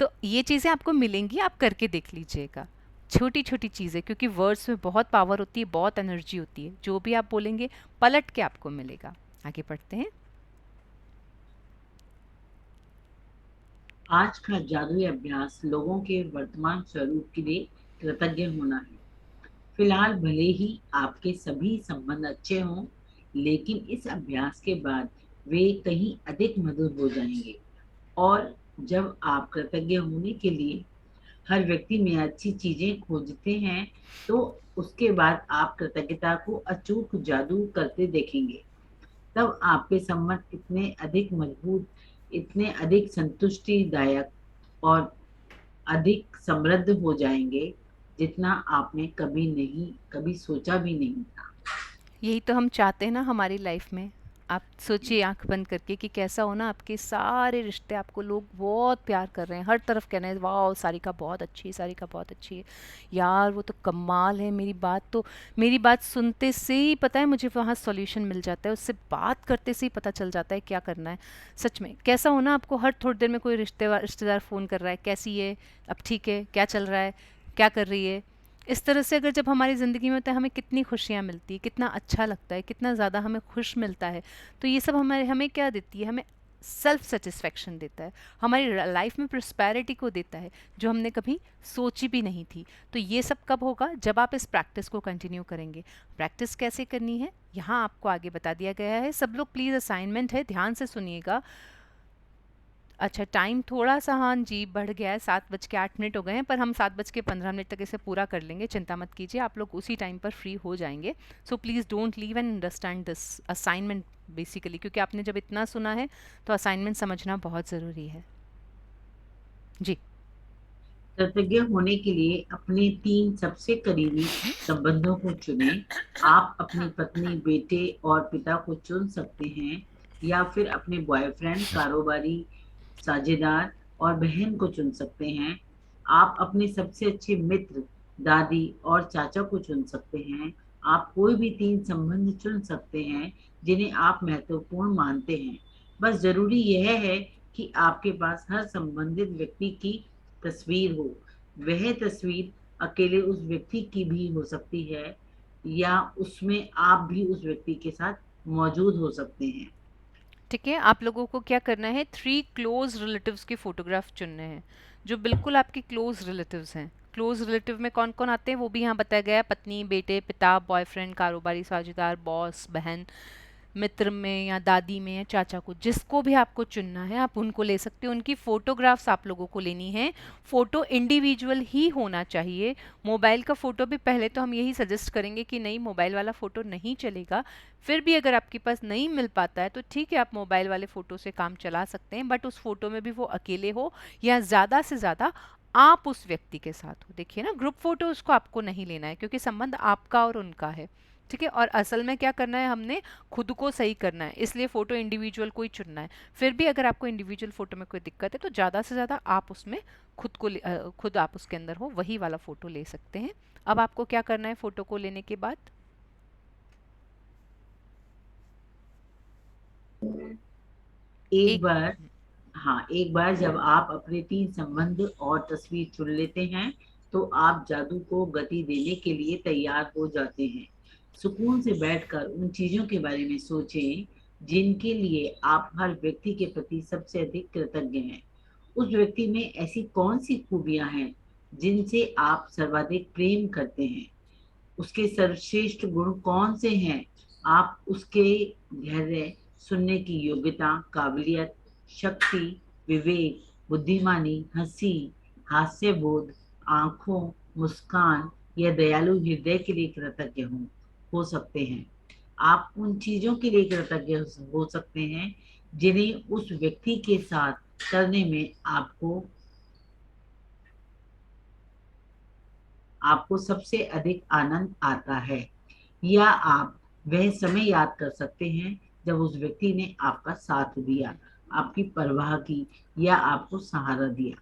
तो ये चीज़ें आपको मिलेंगी, आप करके देख लीजिएगा, छोटी छोटी चीज़ें, क्योंकि वर्ड्स में बहुत पावर होती है, बहुत एनर्जी होती है, जो भी आप बोलेंगे पलट के आपको मिलेगा। आगे पढ़ते हैं। आज का जादुई अभ्यास लोगों के वर्तमान स्वरूप के लिए कृतज्ञ होना है। फिलहाल भले ही आपके सभी संबंध अच्छे हों, लेकिन इस अभ्यास के बाद वे कहीं अधिक मधुर हो जाएंगे। और जब आप कृतज्ञ होने के लिए हर व्यक्ति में अच्छी चीजें खोजते हैं, तो उसके बाद आप कृतज्ञता को अचूक जादू करते देखेंगे। तब आपके संबंध इतने अधिक मजबूत, इतने अधिक संतुष्टिदायक और अधिक समृद्ध हो जाएंगे, जितना आपने कभी सोचा भी नहीं था। यही तो हम चाहते हैं ना हमारी लाइफ में। आप सोचिए आंख बंद करके कि कैसा हो ना, आपके सारे रिश्ते, आपको लोग बहुत प्यार कर रहे हैं, हर तरफ कह रहे हैं वाह सारिका बहुत अच्छी है, सारिका बहुत अच्छी है, यार वो तो कमाल है, मेरी बात सुनते से ही पता है मुझे वहाँ सॉल्यूशन मिल जाता है, उससे बात करते से ही पता चल जाता है क्या करना है। सच में कैसा हो ना, आपको हर थोड़ी देर में कोई रिश्तेदार फ़ोन कर रहा है, कैसी है, अब ठीक है, क्या चल रहा है, क्या कर रही है। इस तरह से अगर जब हमारी ज़िंदगी में होता है, हमें कितनी खुशियाँ मिलती है, कितना अच्छा लगता है, कितना ज़्यादा हमें खुश मिलता है। तो ये सब हमें क्या देती है, हमें सेल्फ सेटिस्फेक्शन देता है, हमारी लाइफ में प्रॉस्पेरिटी को देता है जो हमने कभी सोची भी नहीं थी। तो ये सब कब होगा? जब आप इस प्रैक्टिस को कंटिन्यू करेंगे। प्रैक्टिस कैसे करनी है यहाँ आपको आगे बता दिया गया है। सब लोग प्लीज़, असाइनमेंट है, ध्यान से सुनिएगा। अच्छा, टाइम थोड़ा सा, हाँ जी, बढ़ गया है, 7:08 हो गए हैं, पर हम 7:15 तक इसे पूरा कर लेंगे, चिंता मत कीजिए, आप लोग उसी टाइम पर फ्री हो जाएंगे। So please don't leave and understand this assignment basically, क्योंकि आपने जब इतना सुना है तो असाइनमेंट समझना बहुत ज़रूरी है जी। कृतज्ञ होने के लिए अपने 3 सबसे करीबी संबंधों को चुनें। आप अपनी पत्नी, बेटे और पिता को चुन सकते हैं, या फिर अपने बॉयफ्रेंड, कारोबारी साझेदार और बहन को चुन सकते हैं। आप अपने सबसे अच्छे मित्र, दादी और चाचा को चुन सकते हैं। आप कोई भी 3 संबंध चुन सकते हैं जिन्हें आप महत्वपूर्ण मानते हैं। बस ज़रूरी यह है कि आपके पास हर संबंधित व्यक्ति की तस्वीर हो। वह तस्वीर अकेले उस व्यक्ति की भी हो सकती है, या उसमें आप भी उस व्यक्ति के साथ मौजूद हो सकते हैं। ठीक है, आप लोगों को क्या करना है, 3 क्लोज रिलेटिव्स के फोटोग्राफ चुनने हैं जो बिल्कुल आपके क्लोज रिलेटिव्स हैं। क्लोज रिलेटिव में कौन कौन आते हैं वो भी यहाँ बताया गया है, पत्नी, बेटे, पिता, बॉयफ्रेंड, कारोबारी साझेदार, बॉस, बहन, मित्र में या दादी में या चाचा को, जिसको भी आपको चुनना है आप उनको ले सकते हो। उनकी फ़ोटोग्राफ्स आप लोगों को लेनी है। फ़ोटो इंडिविजुअल ही होना चाहिए। मोबाइल का फ़ोटो भी पहले तो हम यही सजेस्ट करेंगे कि नहीं, मोबाइल वाला फ़ोटो नहीं चलेगा। फिर भी अगर आपके पास नहीं मिल पाता है तो ठीक है, आप मोबाइल वाले फ़ोटो से काम चला सकते हैं, बट उस फ़ोटो में भी वो अकेले हो या ज़्यादा से ज़्यादा आप उस व्यक्ति के साथ हो। देखिए ना, ग्रुप फ़ोटो उसको आपको नहीं लेना है क्योंकि संबंध आपका और उनका है। ठीक है, और असल में क्या करना है, हमने खुद को सही करना है, इसलिए फ़ोटो इंडिविजुअल को ही चुनना है। फिर भी अगर आपको इंडिविजुअल फ़ोटो में कोई दिक्कत है तो ज़्यादा से ज़्यादा आप उसमें खुद आप उसके अंदर हो, वही वाला फ़ोटो ले सकते हैं। अब आपको क्या करना है फ़ोटो को लेने के बाद? एक एक बार हाँ, एक बार जब आप अपने 3 संबंध और तस्वीर चुन लेते हैं, तो आप जादू को गति देने के लिए तैयार हो जाते हैं। सुकून से बैठकर उन चीज़ों के बारे में सोचें, जिनके लिए आप हर व्यक्ति के प्रति सबसे अधिक कृतज्ञ हैं। उस व्यक्ति में ऐसी कौन-सी खूबियाँ हैं, जिनसे आप सर्वाधिक प्रेम करते हैं? उसके सर्वश्रेष्ठ गुण कौन से हैं? आप उसके धैर्य, सुनने की योग्यता, काबिलियत, शक्ति, विवेक, बुद्धिमानी, हंसी, हास्य बोध, आंखों, मुस्कान या दयालु हृदय के लिए कृतज्ञ हो सकते हैं। आप उन चीजों के लिए कृतज्ञ हो सकते हैं जिन्हें उस व्यक्ति के साथ करने में आपको सबसे अधिक आनंद आता है, या आप वह समय याद कर सकते हैं जब उस व्यक्ति ने आपका साथ दिया, आपकी परवाह की या आपको सहारा दिया।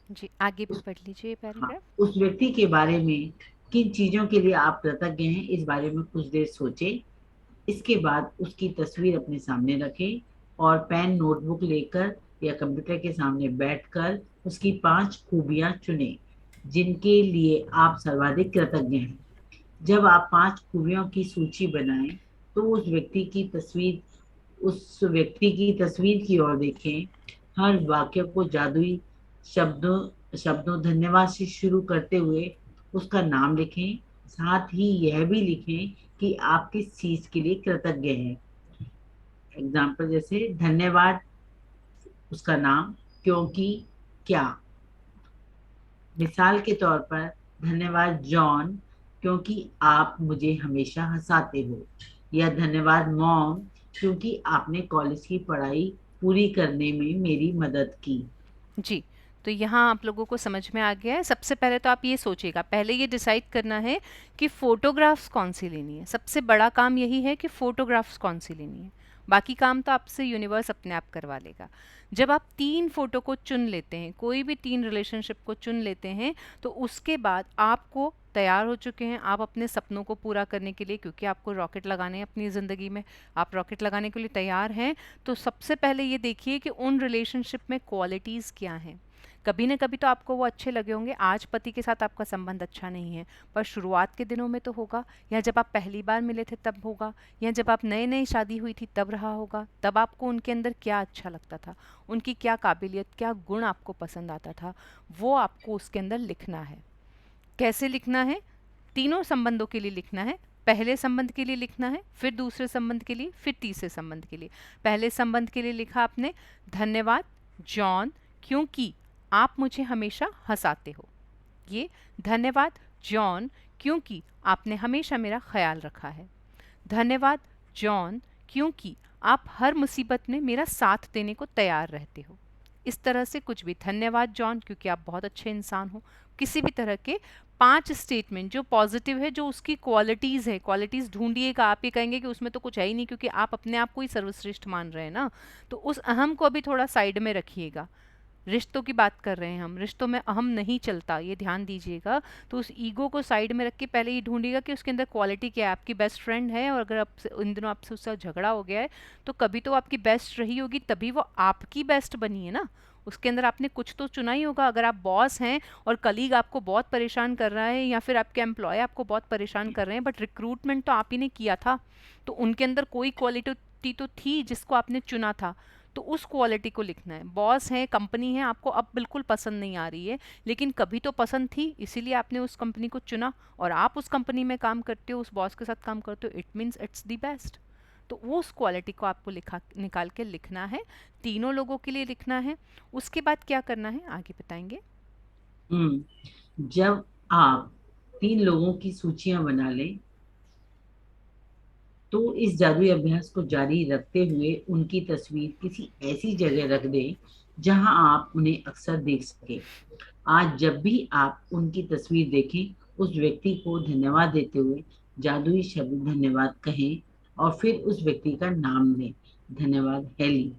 जी, आगे भी उस पढ़ लीजिए हाँ, पैराग्राफ। उस व्यक्ति के बारे में किन चीजों के लिए आप कृतज्ञ हैं, इस बारे में कुछ देर सोचें। इसके बाद उसकी तस्वीर अपने सामने रखें और पेन, नोटबुक लेकर या कंप्यूटर के सामने बैठकर उसकी 5 खूबियां चुनें, जिनके लिए आप सर्वाधिक कृतज्ञ हैं। जब आप 5 खूबियों की सूची बनाएं, तो उस व्यक्ति की तस्वीर की ओर देखें। हर वाक्य को जादुई शब्दों धन्यवाद से शुरू करते हुए उसका नाम लिखें। साथ ही यह भी लिखें कि आप किस चीज के लिए कृतज्ञ हैं। एग्जाम्पल जैसे धन्यवाद, उसका नाम, क्योंकि, क्या। मिसाल के तौर पर, धन्यवाद जॉन, क्योंकि आप मुझे हमेशा हंसाते हो, या धन्यवाद मॉम, क्योंकि आपने कॉलेज की पढ़ाई पूरी करने में मेरी मदद की। जी, तो यहाँ आप लोगों को समझ में आ गया है। सबसे पहले तो आप ये सोचिएगा, पहले ये डिसाइड करना है कि फ़ोटोग्राफ्स कौन सी लेनी है। सबसे बड़ा काम यही है कि फ़ोटोग्राफ्स कौन सी लेनी है, बाकी काम तो आपसे यूनिवर्स अपने आप करवा लेगा। जब आप 3 फ़ोटो को चुन लेते हैं, कोई भी 3 रिलेशनशिप को चुन लेते हैं, तो उसके बाद आपको तैयार हो चुके हैं आप अपने सपनों को पूरा करने के लिए, क्योंकि आपको रॉकेट लगाने हैं अपनी ज़िंदगी में। आप रॉकेट लगाने के लिए तैयार हैं। तो सबसे पहले ये देखिए कि उन रिलेशनशिप में क्वालिटीज़ क्या हैं। कभी ना कभी तो आपको वो अच्छे लगे होंगे। आज पति के साथ आपका संबंध अच्छा नहीं है, पर शुरुआत के दिनों में तो होगा, या जब आप पहली बार मिले थे तब होगा, या जब आप नए नए शादी हुई थी तब रहा होगा। तब आपको उनके अंदर क्या अच्छा लगता था, उनकी क्या काबिलियत, क्या गुण आपको पसंद आता था, वो आपको उसके अंदर लिखना है। कैसे लिखना है? तीनों संबंधों के लिए लिखना है। पहले संबंध के लिए लिखना है, फिर दूसरे संबंध के लिए, फिर तीसरे संबंध के लिए। पहले संबंध के लिए लिखा आपने, धन्यवाद जॉन, क्योंकि आप मुझे हमेशा हंसाते हो। ये धन्यवाद जॉन, क्योंकि आपने हमेशा मेरा ख्याल रखा है। धन्यवाद जॉन, क्योंकि आप हर मुसीबत में मेरा साथ देने को तैयार रहते हो। इस तरह से कुछ भी, धन्यवाद जॉन क्योंकि आप बहुत अच्छे इंसान हो, किसी भी तरह के 5 स्टेटमेंट जो पॉजिटिव है, जो उसकी क्वालिटीज़ है। क्वालिटीज़ ढूंढिएगा, आप ये कहेंगे कि उसमें तो कुछ है ही नहीं, क्योंकि आप अपने आप को ही सर्वश्रेष्ठ मान रहे हैं ना। तो उस अहम को अभी थोड़ा साइड में रखिएगा। रिश्तों की बात कर रहे हैं हम, रिश्तों में अहम नहीं चलता, ये ध्यान दीजिएगा। तो उस ईगो को साइड में रख के पहले ये ढूंढिएगा कि उसके अंदर क्वालिटी क्या है। आपकी बेस्ट फ्रेंड है, और अगर आपसे इन दिनों आपसे उसका झगड़ा हो गया है, तो कभी तो आपकी बेस्ट रही होगी, तभी वो आपकी बेस्ट बनी है ना। उसके अंदर आपने कुछ तो चुना ही होगा। अगर आप बॉस हैं और कलीग आपको बहुत परेशान कर रहा है, या फिर आपके एम्प्लॉय आपको बहुत परेशान कर रहे हैं, बट रिक्रूटमेंट तो आप ही ने किया था, तो उनके अंदर कोई क्वालिटी तो थी जिसको आपने चुना था। तो उस क्वालिटी को लिखना है। बॉस है, कंपनी है, आपको अब बिल्कुल पसंद नहीं आ रही है, लेकिन कभी तो पसंद थी, इसीलिए आपने उस कंपनी को चुना, और आप उस कंपनी में काम करते हो, उस बॉस के साथ काम करते हो, it means it's the best. तो वो उस क्वालिटी को आपको लिखा निकाल के लिखना है, तीनों लोगों के लिए लिखना है। उसके बाद क्या करना है आगे बताएंगे। जब आप 3 लोगों की सूचियां बना लें, तो इस जादुई अभ्यास को जारी रखते हुए उनकी तस्वीर किसी ऐसी जगह रख दें जहां आप उन्हें अक्सर देख सकें। आज जब भी आप उनकी तस्वीर देखें, उस व्यक्ति को धन्यवाद देते हुए जादुई शब्द धन्यवाद कहें, और फिर उस व्यक्ति का नाम लें, धन्यवाद हेली।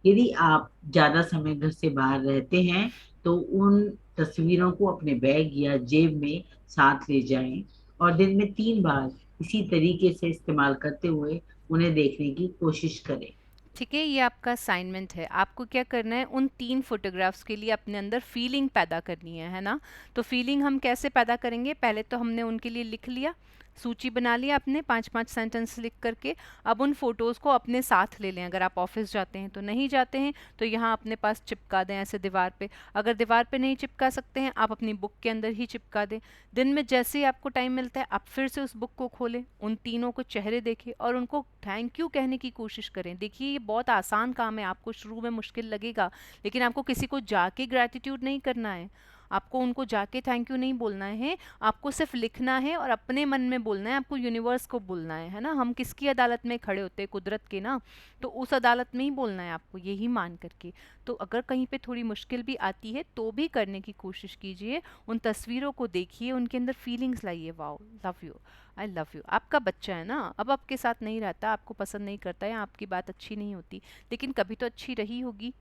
यदि आप ज्यादा समय घर से बाहर रहते हैं, तो उन तस्वीरों को अपने बैग या जेब में साथ ले जाएं, और दिन में 3 बार इसी तरीके से इस्तेमाल करते हुए उन्हें देखने की कोशिश करें। ठीक है, ये आपका असाइनमेंट है। आपको क्या करना है, उन 3 फोटोग्राफ्स के लिए अपने अंदर फीलिंग पैदा करनी है ना। तो फीलिंग हम कैसे पैदा करेंगे? पहले तो हमने उनके लिए लिख लिया, सूची बना लिया अपने 5-5 सेंटेंस लिख करके। अब उन फोटोज़ को अपने साथ ले लें। अगर आप ऑफिस जाते हैं तो, नहीं जाते हैं तो यहाँ अपने पास चिपका दें ऐसे दीवार पे। अगर दीवार पे नहीं चिपका सकते हैं, आप अपनी बुक के अंदर ही चिपका दें। दिन में जैसे ही आपको टाइम मिलता है, आप फिर से उस बुक को खोलें, उन तीनों को चेहरे देखें और उनको थैंक यू कहने की कोशिश करें। देखिए, ये बहुत आसान काम है, आपको शुरू में मुश्किल लगेगा, लेकिन आपको किसी को जाके ग्रैटिट्यूड नहीं करना है, आपको उनको जाके थैंक यू नहीं बोलना है, आपको सिर्फ लिखना है और अपने मन में बोलना है। आपको यूनिवर्स को बोलना है ना। हम किसकी अदालत में खड़े होते हैं? कुदरत के ना। तो उस अदालत में ही बोलना है आपको, यही मान करके। तो अगर कहीं पे थोड़ी मुश्किल भी आती है तो भी करने की कोशिश कीजिए। उन तस्वीरों को देखिए, उनके अंदर फीलिंग्स लाइए। Wow, love you, I love you. आपका बच्चा है ना, अब आपके साथ नहीं रहता, आपको पसंद नहीं करता, या आपकी बात अच्छी नहीं होती, लेकिन कभी तो अच्छी रही होगी।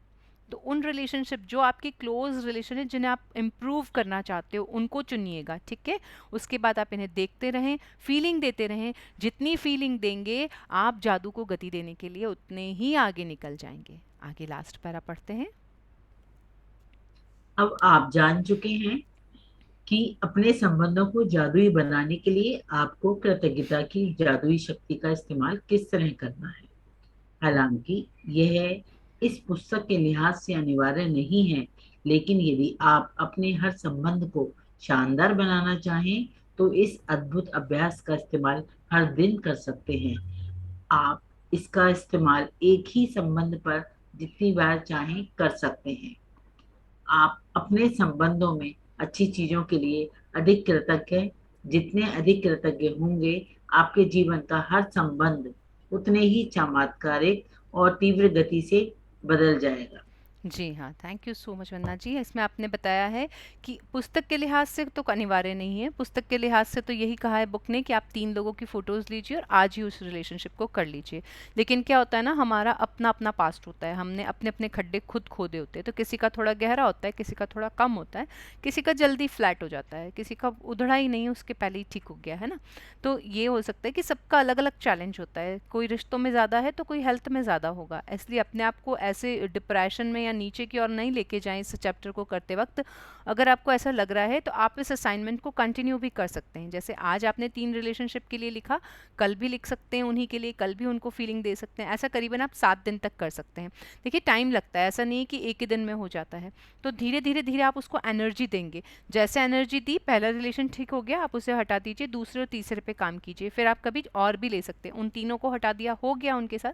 तो उन रिलेशनशिप, जो आपके क्लोज रिलेशन है, जिन्हें आप इम्प्रूव करना चाहते हो, उनको चुनिएगा। ठीक है, उसके बाद आप इन्हें देखते रहें, फीलिंग देते रहें। जितनी फीलिंग देंगे, आप जादू को गति देने के लिए उतने ही आगे निकल जाएंगे। आगे लास्ट पैरा पढ़ते हैं। अब आप जान चुके हैं कि अपने संबंधों को जादुई बनाने के लिए आपको कृतज्ञता की जादुई शक्ति का इस्तेमाल किस तरह करना है। हालांकि यह इस पुस्तक के लिहाज से अनिवार्य नहीं है, लेकिन यदि आप अपने हर संबंध को शानदार बनाना चाहें, तो इस अद्भुत अभ्यास का इस्तेमाल हर दिन कर सकते हैं। आप इसका इस्तेमाल एक ही संबंध पर जितनी बार चाहें कर सकते हैं। आप अपने संबंधों में अच्छी चीजों के लिए अधिक कृतज्ञ हैं। जितने अधिक कृतज्ञ होंगे, आपके जीवन का हर संबंध उतने ही चमत्कारिक और तीव्र गति से बदल जाएगा। जी हाँ, thank you so much Vandana जी। इसमें आपने बताया है कि पुस्तक के लिहाज से तो अनिवार्य नहीं है। पुस्तक के लिहाज से तो यही कहा है बुक ने कि आप 3 लोगों की फ़ोटोज़ लीजिए और आज ही उस रिलेशनशिप को कर लीजिए। लेकिन क्या होता है ना, हमारा अपना अपना पास्ट होता है, हमने अपने अपने खड्डे खुद खोदे होते हैं। तो किसी का थोड़ा गहरा होता है, किसी का थोड़ा कम होता है, किसी का जल्दी फ्लैट हो जाता है, किसी का उधड़ा ही नहीं, उसके पहले ही ठीक हो गया है ना। तो ये हो सकता है कि सबका अलग अलग चैलेंज होता है। कोई रिश्तों में ज़्यादा है तो कोई हेल्थ में ज़्यादा होगा। इसलिए अपने आप को ऐसे डिप्रेशन में या नीचे की ओर नहीं लेके जाएं इस चैप्टर को करते वक्त। अगर आपको ऐसा लग रहा है तो आप इस असाइनमेंट को कंटिन्यू भी कर सकते हैं। जैसे आज आपने 3 रिलेशनशिप के लिए लिखा, कल भी लिख सकते हैं उन्हीं के लिए, कल भी उनको फीलिंग दे सकते हैं। ऐसा करीबन आप 7 दिन तक कर सकते हैं। देखिए टाइम लगता है, ऐसा नहीं है कि एक ही दिन में हो जाता है। तो धीरे धीरे धीरे आप उसको एनर्जी देंगे। जैसे एनर्जी दी, पहला रिलेशन ठीक हो गया, आप उसे हटा दीजिए, दूसरे और तीसरे पे काम कीजिए, फिर आप कभी और भी ले सकते हैं। उन तीनों को हटा दिया, हो गया उनके साथ।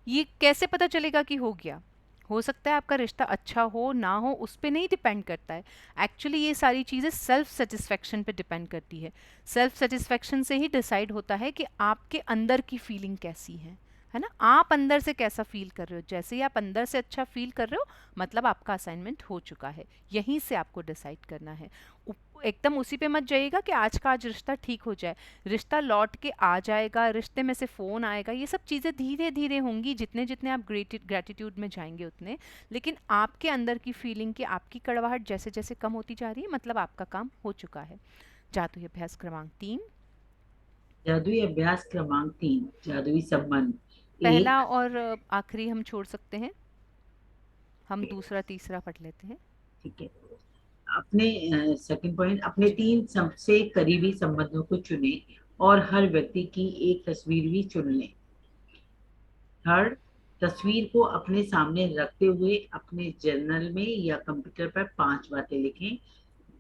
ये कैसे पता चलेगा कि हो गया? हो सकता है आपका रिश्ता अच्छा हो ना हो, उस पे नहीं डिपेंड करता है। एक्चुअली ये सारी चीज़ें सेल्फ सेटिस्फेक्शन पे डिपेंड करती है। सेल्फ सेटिस्फेक्शन से ही डिसाइड होता है कि आपके अंदर की फीलिंग कैसी है ना? आप अंदर से कैसा फील कर रहे हो। जैसे ही आप अंदर से अच्छा फील कर रहे हो, मतलब आपका असाइनमेंट हो चुका है। यहीं से आपको डिसाइड करना है। एकदम उसी पे मत जाइएगा कि आज का आज रिश्ता ठीक हो जाए। रिश्ता लौट के आ जाएगा, रिश्ते में से फ़ोन आएगा, ये सब चीज़ें धीरे धीरे होंगी। जितने जितने आप ग्रेटिट्यूड में जाएंगे उतने। लेकिन आपके अंदर की फीलिंग की, आपकी कड़वाहट जैसे जैसे कम होती जा रही है, मतलब आपका काम हो चुका है। जादुई अभ्यास क्रमांक 3। जादुई अभ्यास क्रमांक 3, जादुई संबंध। पहला एक, और आखिरी हम छोड़ सकते हैं, हम दूसरा तीसरा पढ़ लेते हैं। ठीक है। अपने सेकंड पॉइंट, अपने 3 सबसे करीबी संबंधों को चुने और हर व्यक्ति की एक तस्वीर भी चुन लें। थर्ड, तस्वीर को अपने सामने रखते हुए अपने जर्नल में या कंप्यूटर पर 5 बातें लिखें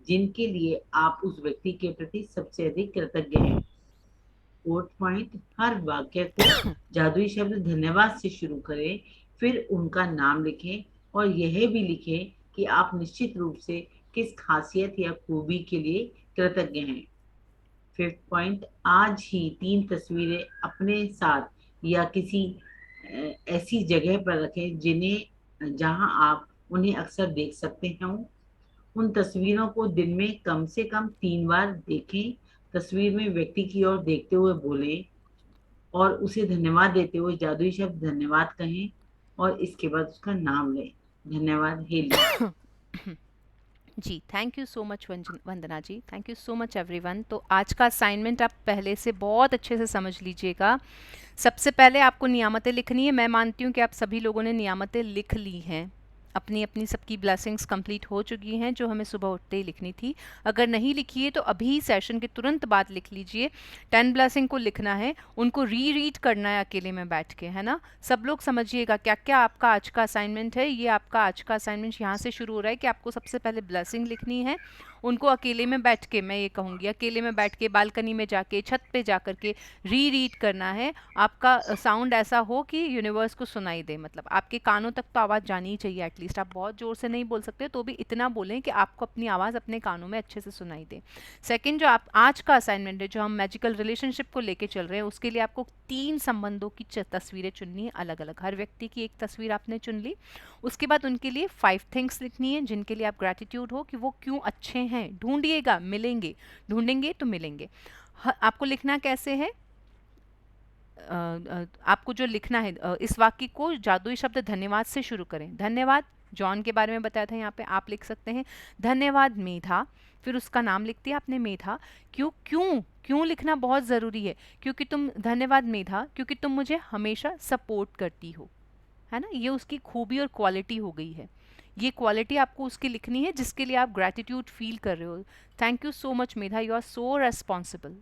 जिनके लिए आप उस व्यक्ति के प्रति सबसे अधिक कृतज्ञ हैं। फोर्थ पॉइंट, हर वाक्य को जादुई शब्द धन्यवाद से शुरू करें, फिर उनका नाम लिखें और यह भी लिखें कि आप निश्चित रूप से किस खासियत या खूबी के लिए कृतज्ञ हैं। फिफ्थ पॉइंट, आज ही 3 तस्वीरें अपने साथ या किसी ऐसी जगह पर रखें जिन्हें जहां आप उन्हें अक्सर देख सकते हैं। उन तस्वीरों को दिन में कम से कम 3 बार देखें। तस्वीर में व्यक्ति की ओर देखते हुए बोलें और उसे धन्यवाद देते हुए जादुई शब्द धन्यवाद कहें और इसके बाद उसका नाम लें। धन्यवाद Heli. Ji, thank you so much Vandana ji, thank you so much everyone. तो आज का असाइनमेंट आप पहले से बहुत अच्छे से समझ लीजिएगा। सबसे पहले आपको नियामतें लिखनी है। मैं मानती हूँ कि आप सभी लोगों ने नियामतें लिख ली हैं। अपनी अपनी सबकी ब्लेसिंग्स कंप्लीट हो चुकी हैं जो हमें सुबह उठते ही लिखनी थी। अगर नहीं लिखी है तो अभी सेशन के तुरंत बाद लिख लीजिए। 10 ब्लेसिंग को लिखना है, उनको रीड करना है अकेले में बैठ के, है ना? सब लोग समझिएगा क्या क्या आपका आज का असाइनमेंट है। ये आपका आज का असाइनमेंट यहाँ से शुरू हो रहा है कि आपको सबसे पहले ब्लेसिंग लिखनी है। उनको अकेले में बैठ के, मैं ये कहूँगी अकेले में बैठ के, बालकनी में जाके, छत पे जा कर के रीड करना है। आपका साउंड ऐसा हो कि यूनिवर्स को सुनाई दे, मतलब आपके कानों तक तो आवाज़ जानी ही चाहिए एटलीस्ट। आप बहुत ज़ोर से नहीं बोल सकते तो भी इतना बोलें कि आपको अपनी आवाज़ अपने कानों में अच्छे से सुनाई दे। सेकेंड, जो आप आज का असाइनमेंट है, जो हम मैजिकल रिलेशनशिप को लेके चल रहे हैं, उसके लिए आपको 3 संबंधों की तस्वीरें चुननी है अलग अलग। हर व्यक्ति की एक तस्वीर आपने चुन ली। उसके बाद उनके लिए 5 थिंग्स लिखनी है जिनके लिए आप ग्रैटिट्यूड हो कि वो क्यों अच्छे हैं। ढूंढिएगा, मिलेंगे, ढूंढेंगे तो मिलेंगे। आपको लिखना कैसे है? आपको जो लिखना है, इस वाक्य को जादुई शब्द धन्यवाद से शुरू करें। धन्यवाद, जॉन के बारे में बताया था यहाँ पे, आप लिख सकते हैं धन्यवाद मेधा। फिर उसका नाम लिख दिया आपने, मेधा। क्यों क्यों क्यों लिखना बहुत ज़रूरी है, क्योंकि तुम, धन्यवाद मेधा, क्योंकि तुम मुझे हमेशा सपोर्ट करती हो, है ना? ये उसकी खूबी और क्वालिटी हो गई है। ये क्वालिटी आपको उसकी लिखनी है जिसके लिए आप ग्रैटिट्यूड फील कर रहे हो। Thank you so much Medha, you are so responsible.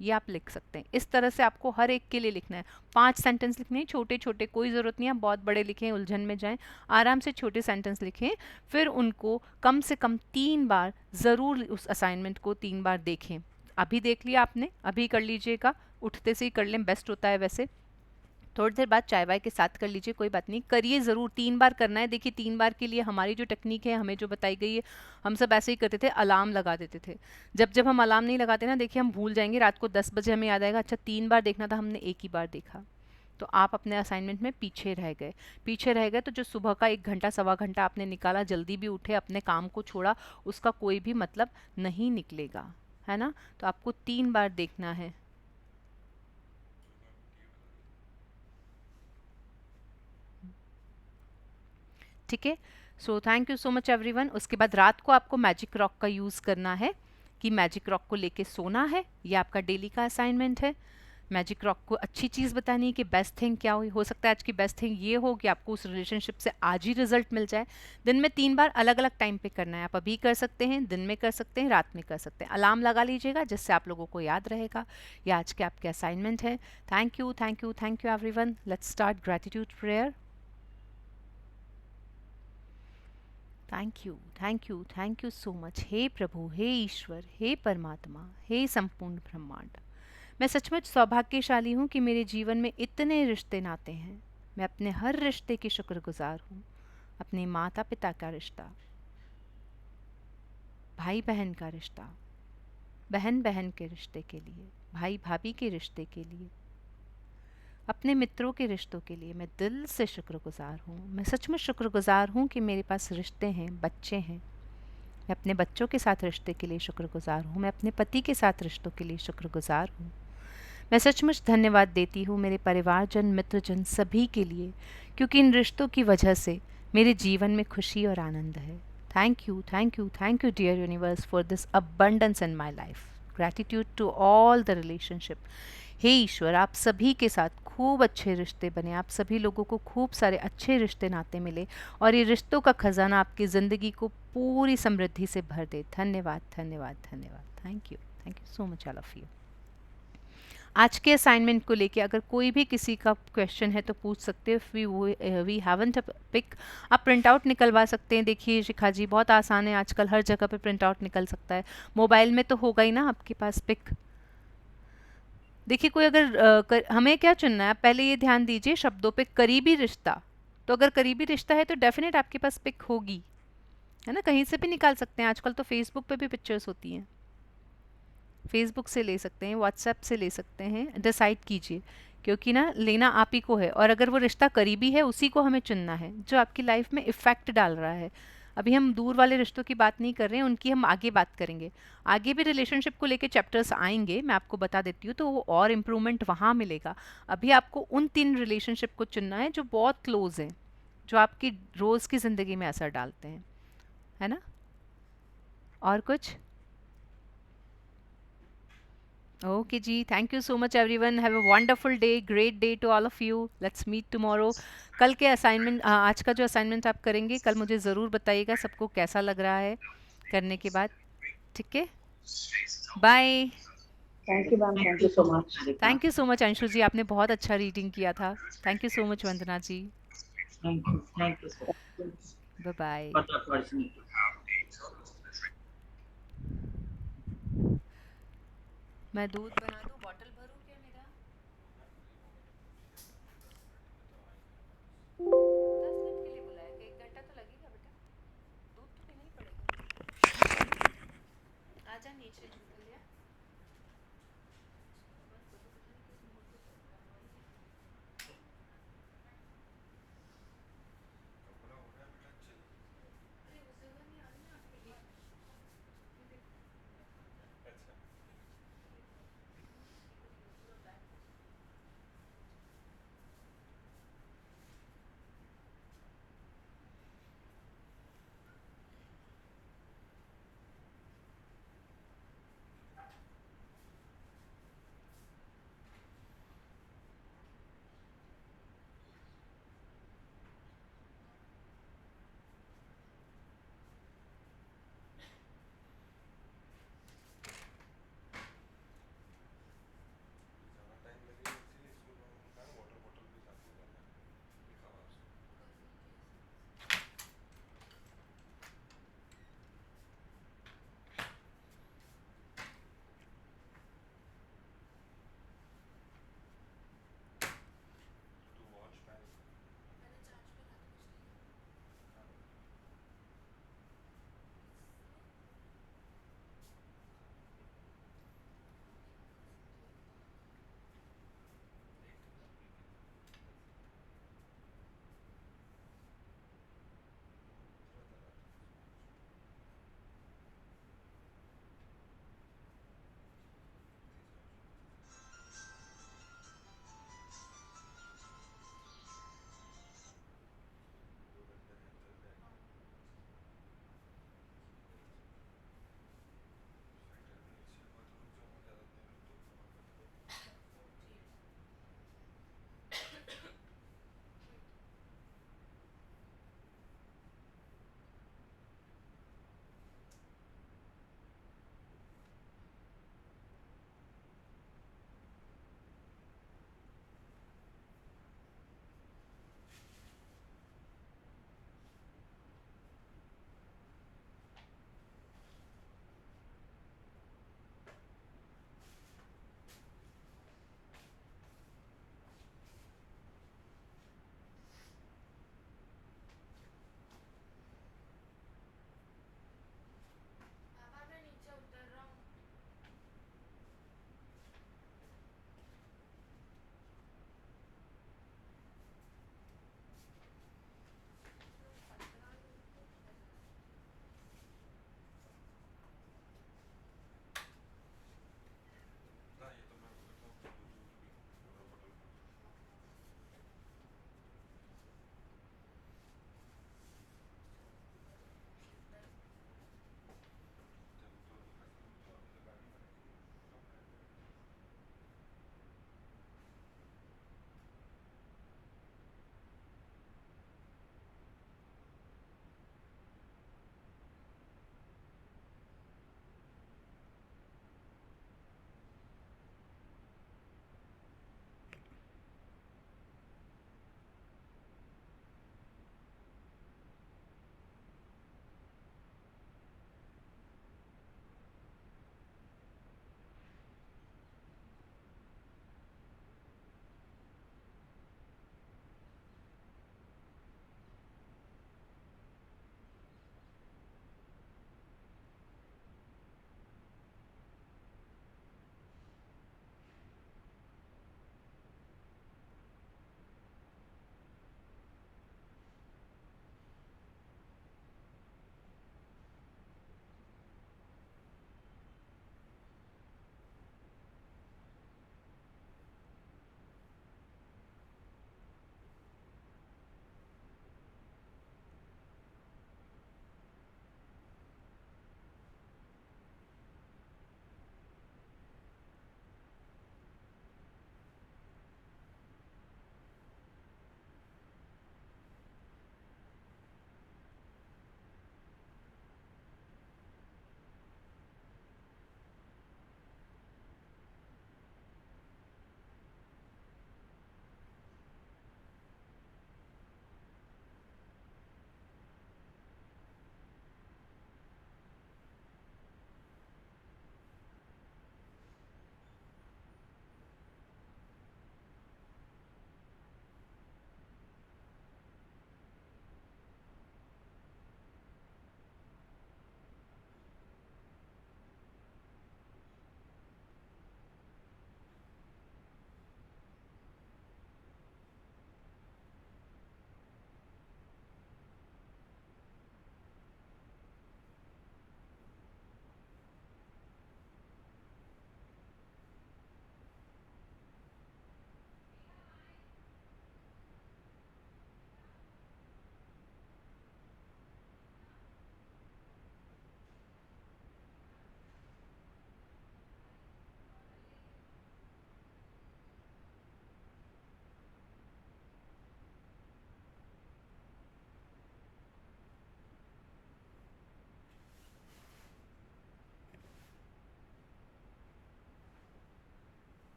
ये आप लिख सकते हैं। इस तरह से आपको हर एक के लिए लिखना है। 5 सेंटेंस लिखने हैं, छोटे छोटे, कोई ज़रूरत नहीं है बहुत बड़े लिखें, उलझन में जाएं। आराम से छोटे सेंटेंस लिखें, फिर उनको कम से कम 3 बार ज़रूर, उस असाइनमेंट को 3 बार देखें। अभी देख लिया आपने, अभी कर लीजिएगा, उठते से ही कर लें, बेस्ट होता है वैसे। थोड़ी देर बाद चाय वाय के साथ कर लीजिए, कोई बात नहीं, करिए ज़रूर। 3 बार करना है। देखिए 3 बार के लिए हमारी जो टेक्निक है, हमें जो बताई गई है, हम सब ऐसे ही करते थे, अलार्म लगा देते थे। जब जब हम अलार्म नहीं लगाते ना, देखिए हम भूल जाएंगे। रात को 10 बजे हमें याद आएगा, अच्छा 3 बार देखना था, हमने एक ही बार देखा। तो आप अपने असाइनमेंट में पीछे रह गए, पीछे रह गए। तो जो सुबह का 1 घंटा सवा घंटा आपने निकाला, जल्दी भी उठे, अपने काम को छोड़ा, उसका कोई भी मतलब नहीं निकलेगा, है ना? तो आपको 3 बार देखना है। ठीक है, so thank you so much everyone. उसके बाद रात को आपको मैजिक रॉक का यूज़ करना है कि मैजिक रॉक को लेके सोना है। ये आपका डेली का असाइनमेंट है। मैजिक रॉक को अच्छी चीज़ बतानी है कि बेस्ट थिंग क्या हुई। हो सकता है आज की बेस्ट थिंग ये हो कि आपको उस रिलेशनशिप से आज ही रिजल्ट मिल जाए। दिन में 3 बार अलग अलग टाइम पे करना है। आप अभी कर सकते हैं, दिन में कर सकते हैं, रात में कर सकते हैं। अलार्म लगा लीजिएगा जिससे आप लोगों को याद रहेगा। ये आज के आपके असाइनमेंट है। Thank you, thank you, thank you everyone. Let's start gratitude prayer. Thank you so much. हे प्रभु, हे ईश्वर, हे परमात्मा, हे संपूर्ण ब्रह्मांड, मैं सचमुच सौभाग्यशाली हूँ कि मेरे जीवन में इतने रिश्ते नाते हैं। मैं अपने हर रिश्ते की शुक्रगुजार हूँ। अपने माता पिता का रिश्ता, भाई बहन का रिश्ता, बहन बहन के रिश्ते के लिए, भाई भाभी के रिश्ते के लिए, अपने मित्रों के रिश्तों के लिए मैं दिल से शुक्रगुजार हूँ। मैं सचमुच शुक्रगुजार हूँ कि मेरे पास रिश्ते हैं, बच्चे हैं। मैं अपने बच्चों के साथ रिश्ते के लिए शुक्रगुजार हूँ। मैं अपने पति के साथ रिश्तों के लिए शुक्रगुजार हूँ। मैं सचमुच धन्यवाद देती हूँ मेरे परिवारजन, मित्रजन सभी के लिए, क्योंकि इन रिश्तों की वजह से मेरे जीवन में खुशी और आनंद है। Thank you, thank you, thank you dear universe for this abundance in my life. Gratitude to all the relationship. हे ईश्वर, आप सभी के साथ खूब अच्छे रिश्ते बने, आप सभी लोगों को खूब सारे अच्छे रिश्ते नाते मिले और ये रिश्तों का खजाना आपकी ज़िंदगी को पूरी समृद्धि से भर दे। धन्यवाद, धन्यवाद, धन्यवाद। Thank you so much all of you. आज के असाइनमेंट को लेके अगर कोई भी किसी का क्वेश्चन है तो पूछ सकते हो। We haven't a pick. आप प्रिंट आउट निकलवा सकते हैं। देखिए शिखा जी, बहुत आसान है, आजकल हर जगह पे प्रिंट आउट निकल सकता है। मोबाइल में तो होगा ही ना आपके पास पिक। देखिए कोई अगर हमें क्या चुनना है, आप पहले ये ध्यान दीजिए शब्दों पे, करीबी रिश्ता। तो अगर करीबी रिश्ता है तो डेफिनेट आपके पास पिक होगी, है ना। कहीं से भी निकाल सकते हैं, आजकल तो फेसबुक पे भी पिक्चर्स होती हैं। फेसबुक से ले सकते हैं, व्हाट्सएप से ले सकते हैं। डिसाइड कीजिए, क्योंकि ना लेना आप ही को है। और अगर वो रिश्ता करीबी है उसी को हमें चुनना है जो आपकी लाइफ में इफ़ेक्ट डाल रहा है। अभी हम दूर वाले रिश्तों की बात नहीं कर रहे हैं, उनकी हम आगे बात करेंगे। आगे भी रिलेशनशिप को लेके चैप्टर्स आएंगे, मैं आपको बता देती हूँ, तो वो और इम्प्रूवमेंट वहाँ मिलेगा। अभी आपको उन 3 रिलेशनशिप को चुनना है जो बहुत क्लोज हैं, जो आपकी रोज़ की ज़िंदगी में असर डालते हैं, है ना। और कुछ? Okay ji, thank you so much everyone. Have a wonderful day, great day to all of you. Let's meet tomorrow. कल के असाइनमेंट, आज का जो असाइनमेंट आप करेंगे कल मुझे ज़रूर बताइएगा सबको कैसा लग रहा है करने के बाद। ठीक है, bye. Thank you ma'am, thank you so much. Thank you so much Anshu ji, आपने बहुत अच्छा रीडिंग किया था। Thank you so much Vandana ji. Thank you sir. Bye bye. For the opportunity. मैं दूध बना दूँ।